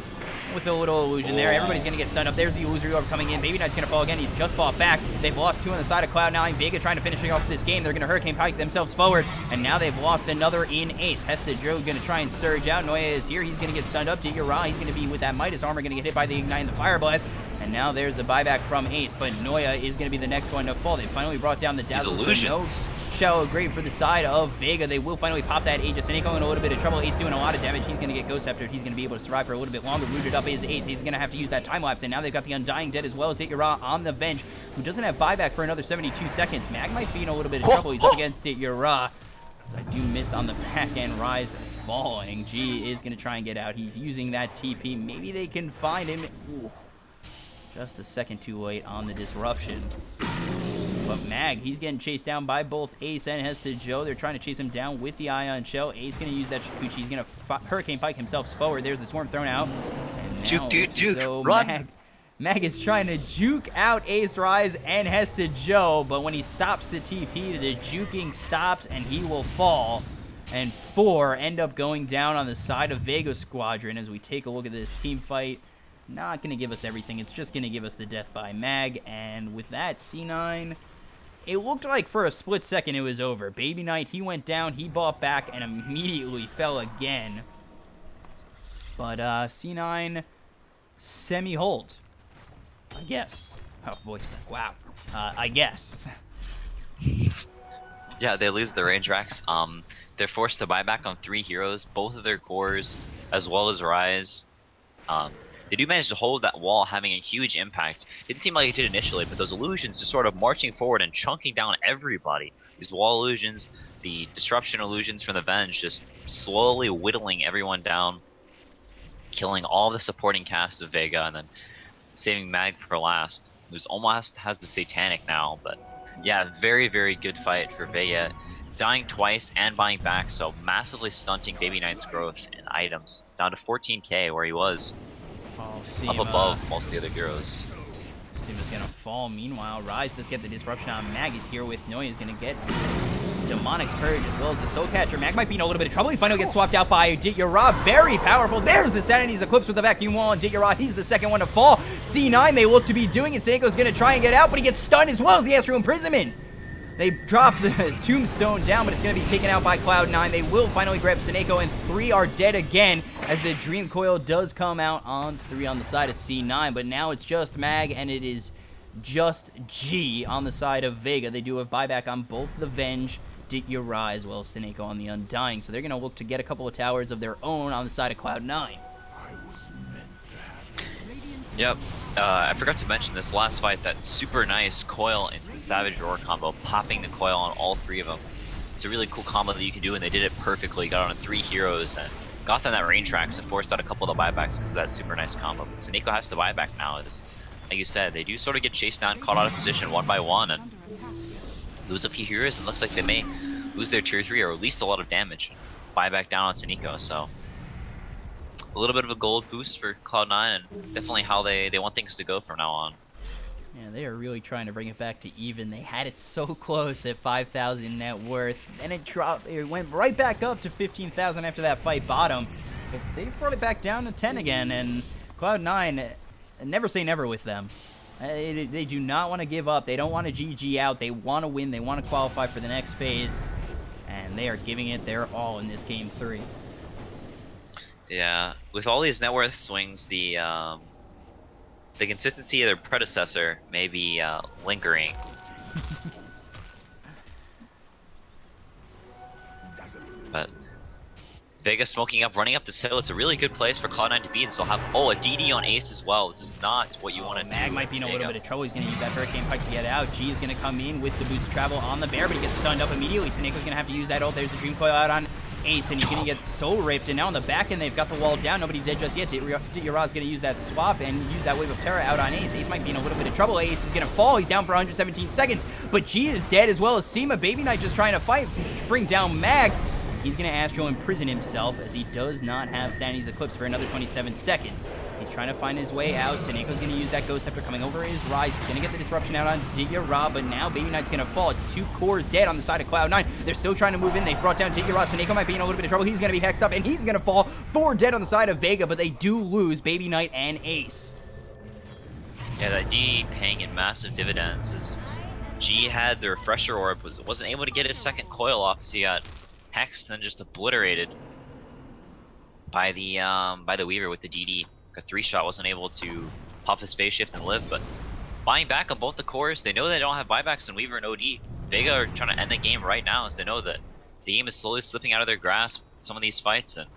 With a little illusion there. Everybody's going to get stunned up. There's the illusory orb coming in. Baby Knight's going to fall again. He's just bought back. They've lost 2 on the side of Cloud9. Vega trying to finish off this game. They're going to Hurricane Pike themselves forward. And now they've lost another in Ace. Hesta Joe going to try and surge out. Noya is here. He's going to get stunned up. Digyara, he's going to be with that Midas armor. Going to get hit by the Ignite and the Fire Blast. And now there's the buyback from Ace. But Noya is going to be the next one to fall. They finally brought down the Dazzle. So no Shallow Grave for the side of Vega. They will finally pop that Aegis. Seneko in a little bit of trouble. Ace doing a lot of damage. He's going to get Ghost Sceptered. He's going to be able to survive for a little bit longer. Rooted up is Ace. He's going to have to use that time lapse. And now they've got the Undying Dead as well as Digyara on the Venge, who doesn't have buyback for another 72 seconds. Mag might be in a little bit of trouble. He's up against Digyara. I do miss on the back end. Rise falling. G is going to try and get out. He's using that TP. Maybe they can find him. Ooh. Just a second too late on the disruption. But Mag, he's getting chased down by both Ace and Hesta Joe. They're trying to chase him down with the Ion Shell. Ace going to use that Shikuchi. He's going to Hurricane Pike himself forward. There's the Swarm thrown out. And now Juke, run! Mag is trying to juke out Ace, Rise, and Hesta Joe. But when he stops the TP, the juking stops and he will fall. And 4 end up going down on the side of Vega Squadron as we take a look at this team fight. Not going to give us everything. It's just going to give us the death by Mag. And with that, C9, it looked like for a split second it was over. Baby Knight, he went down, he bought back, and immediately fell again. But C9, semi-hold. I guess. Oh, voice crack. Wow. I guess. Yeah, they lose the range racks. They're forced to buy back on 3 heroes, both of their cores, as well as Rise. They do manage to hold that wall, having a huge impact. Didn't seem like it did initially, but those illusions just sort of marching forward and chunking down everybody. These wall illusions, the disruption illusions from the Venge, just slowly whittling everyone down, killing all the supporting cast of Vega, and then saving Mag for last, who's almost has the Satanic now. But yeah, very, very good fight for Vega. Dying twice and buying back, so massively stunting Baby Knight's growth in items. Down to 14k where he was. Oh, see up him, above most of the other heroes. Sima's gonna fall. Meanwhile, Rise does get the disruption on Mag. He's here with Noya. He's gonna get Demonic Purge as well as the Soul Catcher. Mag might be in a little bit of trouble. He finally gets swapped out by Dityara. Very powerful. There's the Sanity's Eclipse with the vacuum wall on Dityara. He's the second one to fall. C9, they look to be doing it. Seneco's gonna try and get out, but he gets stunned as well as the Astral Imprisonment. They drop the Tombstone down, but it's going to be taken out by Cloud9. They will finally grab Seneco, and 3 are dead again as the Dream Coil does come out on 3 on the side of C9. But now it's just Mag, and it is just G on the side of Vega. They do have buyback on both the Venge, Dityara, as well as Seneco on the Undying. So they're going to look to get a couple of towers of their own on the side of Cloud9. Yep. I forgot to mention this last fight, that super nice coil into the Savage Roar combo, popping the coil on all 3 of them. It's a really cool combo that you can do, and they did it perfectly. Got on 3 heroes and got them that range tracks and forced out a couple of the buybacks because of that super nice combo. But Seneco has to buy back now. As, like you said, they do sort of get chased down, caught out of position one by one, and lose a few heroes, and looks like they may lose their tier 3 or at least a lot of damage. Buy back down on Seneco, so a little bit of a gold boost for Cloud9, and definitely how they want things to go from now on. Yeah, they are really trying to bring it back to even. They had it so close at 5,000 net worth, and it dropped. It went right back up to 15,000 after that fight bottom. But they brought it back down to 10 again, and Cloud9, never say never with them. They do not want to give up. They don't want to GG out. They want to win. They want to qualify for the next phase, and they are giving it their all in this game 3. Yeah, with all these net worth swings, the consistency of their predecessor may be lingering. But Vega smoking up, running up this hill. It's a really good place for Cloud9 to be, and still have a DD on Ace as well. This is not what you want to do. Mag might be in a little bit of trouble. He's going to use that Hurricane Pike to get out. G is going to come in with the boost travel on the bear, but he gets stunned up immediately. Seneco's going to have to use that ult. There's the Dream Coil out on Ace, and he's going to get soul ripped, and now on the back end they've got the wall down. Nobody dead just yet. Dityara's going to use that swap and use that Wave of Terror out on Ace. Ace might be in a little bit of trouble. Ace is going to fall. He's down for 117 seconds, but G is dead as well as Sima. Baby Knight just trying to fight, bring down Mag. He's going to Astral Imprison himself as he does not have Sanity's Eclipse for another 27 seconds. He's trying to find his way out. Seneco's going to use that Ghost Scepter coming over his Rise. He's going to get the disruption out on Dityara, but now Baby Knight's going to fall. It's 2 cores dead on the side of Cloud9. They're still trying to move in. They brought down Dityara. Seneco might be in a little bit of trouble. He's going to be hexed up, and he's going to fall. 4 dead on the side of Vega, but they do lose Baby Knight and Ace. Yeah, that D paying in massive dividends as G had the Refresher Orb, wasn't able to get his second coil off as he got hexed and just obliterated by the Weaver with the DD. A 3-shot, wasn't able to pop his phase shift and live, but buying back on both the cores. They know they don't have buybacks on Weaver and OD. Vega are trying to end the game right now as they know that the game is slowly slipping out of their grasp with some of these fights, and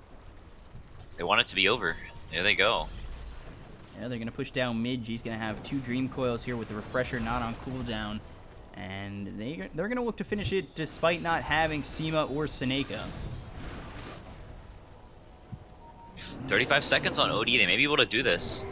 they want it to be over. There they go. Yeah, they're going to push down mid. G's going to have 2 Dream Coils here with the Refresher not on cooldown. And they're going to look to finish it despite not having Sima or Seneca. 35 seconds on OD. They may be able to do this.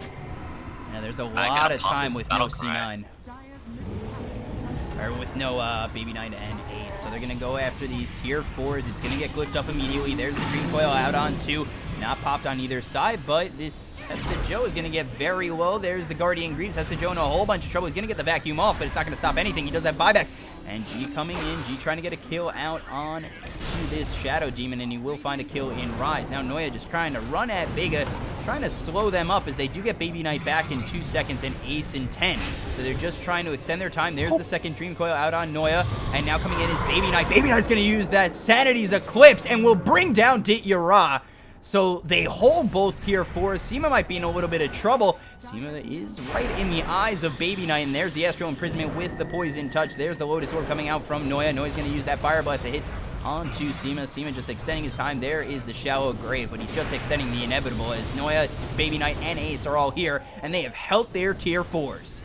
Yeah, there's a lot of time with no C9. Dire's middle tower is under Or with no Baby Knight and Ace. So they're going to go after these tier 4s. It's going to get glyphed up immediately. There's the Dream Coil out on 2. Not popped on either side, but this Hesta Joe is going to get very low. There's the Guardian Greaves. Hesta Joe in a whole bunch of trouble. He's going to get the vacuum off, but it's not going to stop anything. He does have buyback. And G coming in. G trying to get a kill out on to this Shadow Demon, and he will find a kill in Rise. Now Noya just trying to run at Vega, trying to slow them up as they do get Baby Knight back in 2 seconds and Ace in 10. So they're just trying to extend their time. There's the second Dream Coil out on Noya, and now coming in is Baby Knight. Baby Knight's going to use that Sanity's Eclipse and will bring down Dityara. So they hold both tier 4s. Sima might be in a little bit of trouble. Sima is right in the eyes of Baby Knight, and there's the Astral Imprisonment with the Poison Touch. There's the Lotus Orb coming out from Noya. Noya's going to use that Fire Blast to hit onto Sima. Sima just extending his time. There is the Shallow Grave, but he's just extending the inevitable as Noya, Baby Knight, and Ace are all here, and they have held their tier 4s.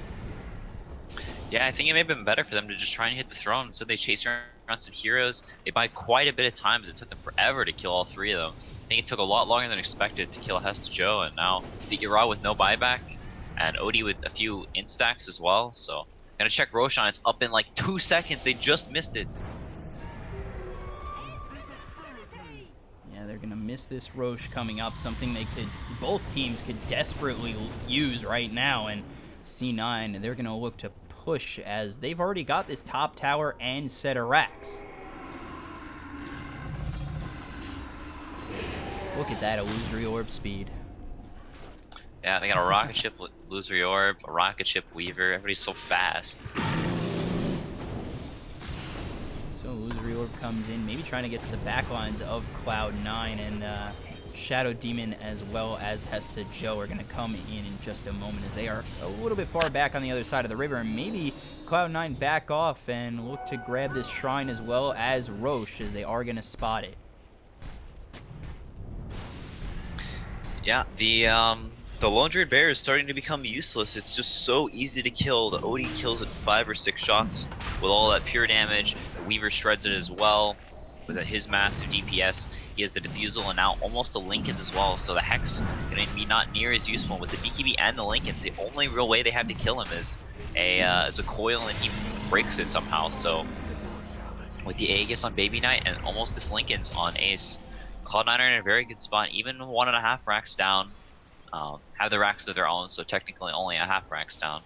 Yeah, I think it may have been better for them to just try and hit the throne. So they chase around some heroes. They buy quite a bit of time as it took them forever to kill all 3 of them. I think it took a lot longer than expected to kill Hesta Joe, and now Dityara with no buyback, and Odie with a few instacks as well. So gonna check Roshan. It's up in like 2 seconds. They just missed it. Yeah, they're gonna miss this Roche coming up. Something both teams could desperately use right now, and C9, and they're going to look to push as they've already got this top tower and set of racks. Look at that illusory orb speed. Yeah, they got a rocket ship, illusory orb, a rocket ship weaver. Everybody's so fast. So illusory orb comes in, maybe trying to get to the back lines of Cloud9, and Shadow Demon as well as Hesta Joe are going to come in just a moment, as they are a little bit far back on the other side of the river, and maybe Cloud9 back off and look to grab this shrine as well as Roche, as they are going to spot it. Yeah, the Lone Druid Bear is starting to become useless. It's just so easy to kill. The OD kills it 5 or 6 shots with all that pure damage. The Weaver shreds it as well with his massive DPS. He has the Diffusal and now almost the Lincolns as well. So the Hex going to be not near as useful. With the BKB and the Lincolns, the only real way they have to kill him is a coil, and he breaks it somehow. So with the Aegis on Baby Knight and almost this Lincolns on Ace, Cloud9 are in a very good spot, even 1.5 racks down. Have the racks of their own, so technically only a half racks down.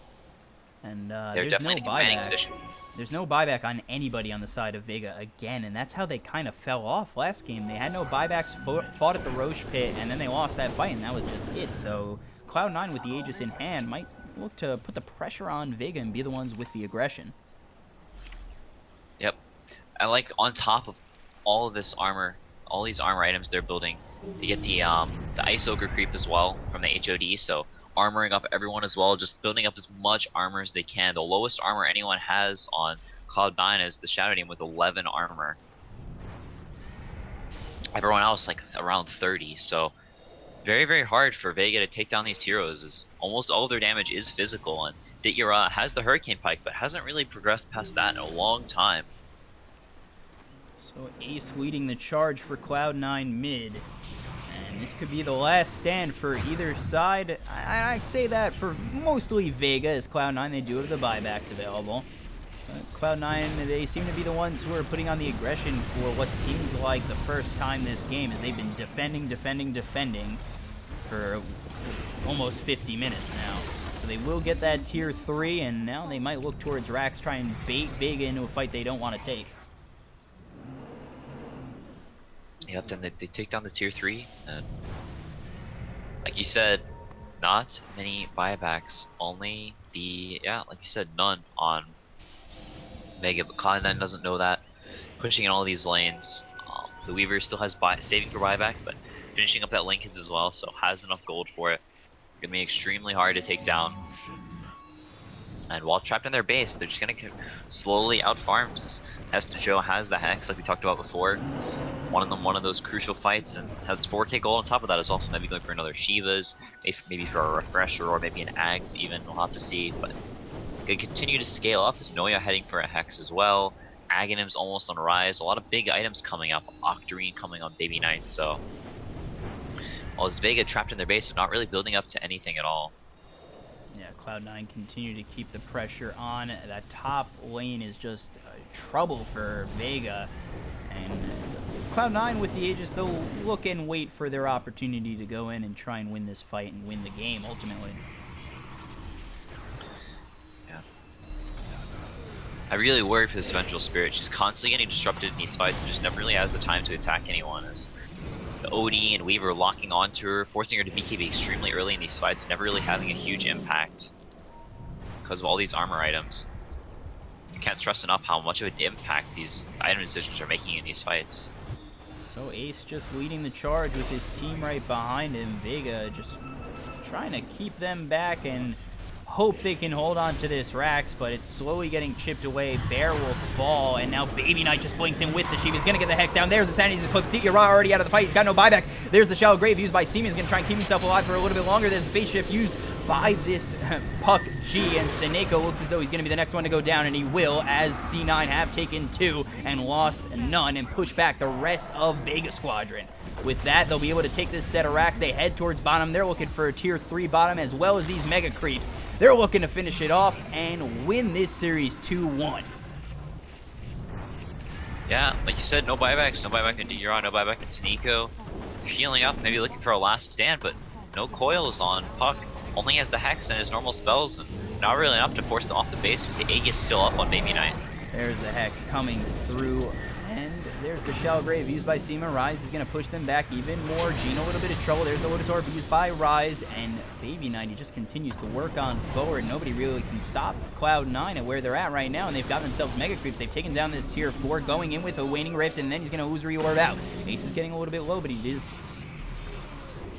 And They're there's definitely no in a commanding buyback. position. There's no buyback on anybody on the side of Vega again, and that's how they kind of fell off last game. They had no buybacks, fought at the Roche pit, and then they lost that fight, and that was just it. So Cloud9 with the Aegis in hand might look to put the pressure on Vega and be the ones with the aggression. Yep. I like on top of all of this armor, all these armor items they're building, they get the Ice Ogre creep as well from the HOD, so armoring up everyone as well, just building up as much armor as they can. The lowest armor anyone has on Cloud9 is the Shadow Demon with 11 armor. Everyone else like around 30, so very, very hard for Vega to take down these heroes, as almost all of their damage is physical, and Ditya has the Hurricane Pike, but hasn't really progressed past that in a long time. So Ace leading the charge for Cloud9 mid, and this could be the last stand for either side. I say that for mostly Vega, as Cloud9, they do have the buybacks available. Cloud9, they seem to be the ones who are putting on the aggression for what seems like the first time this game, as they've been defending for almost 50 minutes now. So they will get that tier 3, and now they might look towards racks, try and bait Vega into a fight they don't want to take. Yep, then they take down the tier 3, and like you said, not many buybacks, only the, like you said, none on Vega, but Cloud9 doesn't know that. Pushing in all these lanes, the Weaver still has saving for buyback, but finishing up that Lincolns as well, so has enough gold for it. Gonna be extremely hard to take down. And while trapped in their base, they're just gonna slowly out-farm. Hesta Joe has the Hex, like we talked about before. One of those crucial fights, and has 4k gold on top of that. Is also maybe going for another Shivas, maybe for a refresher, or maybe an Ags even. We'll have to see, but gonna continue to scale up. Is Noya heading for a Hex as well? Aghanim's almost on rise. A lot of big items coming up. Octarine coming on Baby Knight. So while this Vega trapped in their base, they're not really building up to anything at all. Yeah, Cloud9 continue to keep the pressure on. That top lane is just trouble for Vega, and Cloud9 with the Aegis, they'll look and wait for their opportunity to go in and try and win this fight and win the game ultimately. Yeah. I really worry for this Vengeful Spirit. She's constantly getting disrupted in these fights and just never really has the time to attack anyone, as the OD and Weaver locking onto her, forcing her to BKB extremely early in these fights, never really having a huge impact because of all these armor items. You can't stress enough how much of an impact these item decisions are making in these fights. So Ace just leading the charge with his team right behind him. Vega just trying to keep them back and hope they can hold on to this Rax, but it's slowly getting chipped away. Bear will fall, and now Baby Knight just blinks in with the Shiva. He's gonna get the Hex down. There's the Sanity's Eclipse. Ditya already out of the fight. He's got no buyback. There's the Shallow Grave used by Seaman. He's gonna try and keep himself alive for a little bit longer. There's the Fate Shift used by this Puck G, and Seneko looks as though he's going to be the next one to go down, and he will, as C9 have taken 2 and lost none and push back the rest of Vega Squadron. With that, they'll be able to take this set of racks. They head towards bottom. They're looking for a tier 3 bottom, as well as these mega creeps. They're looking to finish it off and win this series 2-1. Yeah, like you said, no buybacks. No buyback in Ditya, no buyback in Seneko. They're healing up, maybe looking for a last stand, but no coils on Puck. Only has the Hex and his normal spells, and not really enough to force them off the base, but the Aegis still up on bo3. There's the Hex coming through, and there's the Shell Grave used by Seema. Rise is going to push them back even more. Gene a little bit of trouble. There's the Lotus Orb used by Rise, and bo3 just continues to work on forward. Nobody really can stop Cloud9 at where they're at right now, and they've got themselves Mega Creeps. They've taken down this Tier 4, going in with a Waning Rift, and then he's going to Usury Orb out. Ace is getting a little bit low, but he does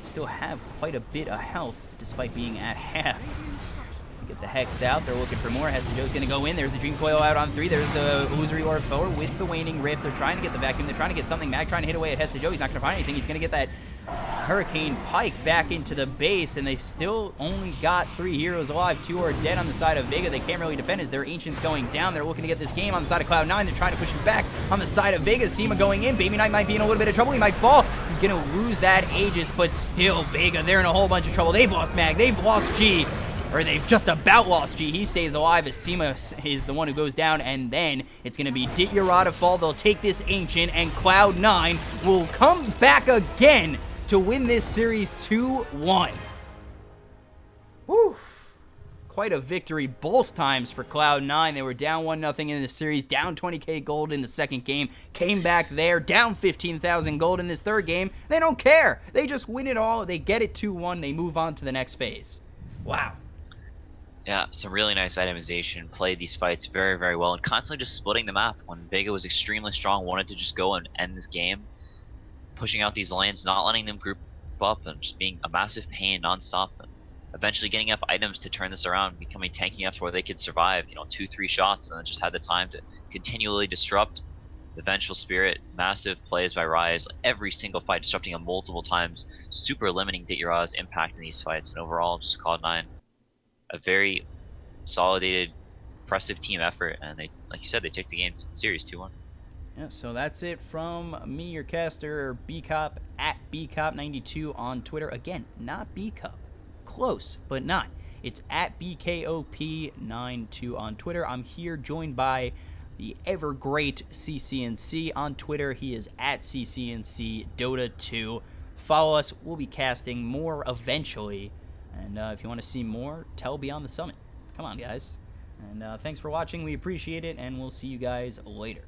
still have quite a bit of health, despite being at half. Get the Hex out. They're looking for more. Hesta Joe's going to go in. There's the Dream Coil out on 3. There's the Illusory Orb forward with the Waning Rift. They're trying to get the Vacuum. They're trying to get something. Mag trying to hit away at Hesta Joe. He's not going to find anything. He's going to get that Hurricane Pike back into the base, and they've still only got 3 heroes alive. 2 are dead on the side of Vega. They can't really defend as their Ancient's going down. They're looking to get this game on the side of Cloud9. They're trying to push him back on the side of Vega. Seema going in. bo3 might be in a little bit of trouble. He might fall. He's going to lose that Aegis, but still, Vega, they're in a whole bunch of trouble. They've lost Mag. They've lost G. Or they've just about lost G. He stays alive as Seema is the one who goes down, and then it's going to be Ditya to fall. They'll take this Ancient, and Cloud9 will come back again to win this series 2-1. Woo! Quite a victory both times for Cloud9. They were down 1-0 in the series, down 20k gold in the second game, came back there, down 15,000 gold in this third game. They don't care. They just win it all. They get it 2-1. They move on to the next phase. Wow. Yeah, some really nice itemization. Played these fights very, very well, and constantly just splitting the map. When Vega was extremely strong, wanted to just go and end this game, pushing out these lanes, not letting them group up, and just being a massive pain nonstop. And eventually getting enough items to turn this around, becoming tanky enough to where they could survive, 2-3 shots, and then just had the time to continually disrupt. The Vengeful Spirit, massive plays by Rise, every single fight disrupting him multiple times, super limiting Ditya's impact in these fights, and overall just Cloud9. A very solidated, impressive team effort, and they, like you said, they take the game series 2-1. Yeah, so that's it from me, your caster, BCop, at BCop92 on Twitter. Again, not BCop. Close, but not. It's at BKOP92 on Twitter. I'm here joined by the ever great CCNC on Twitter. He is at CCNC Dota 2. Follow us. We'll be casting more eventually. And if you want to see more, tell Beyond the Summit. Come on, guys. And thanks for watching. We appreciate it, and we'll see you guys later.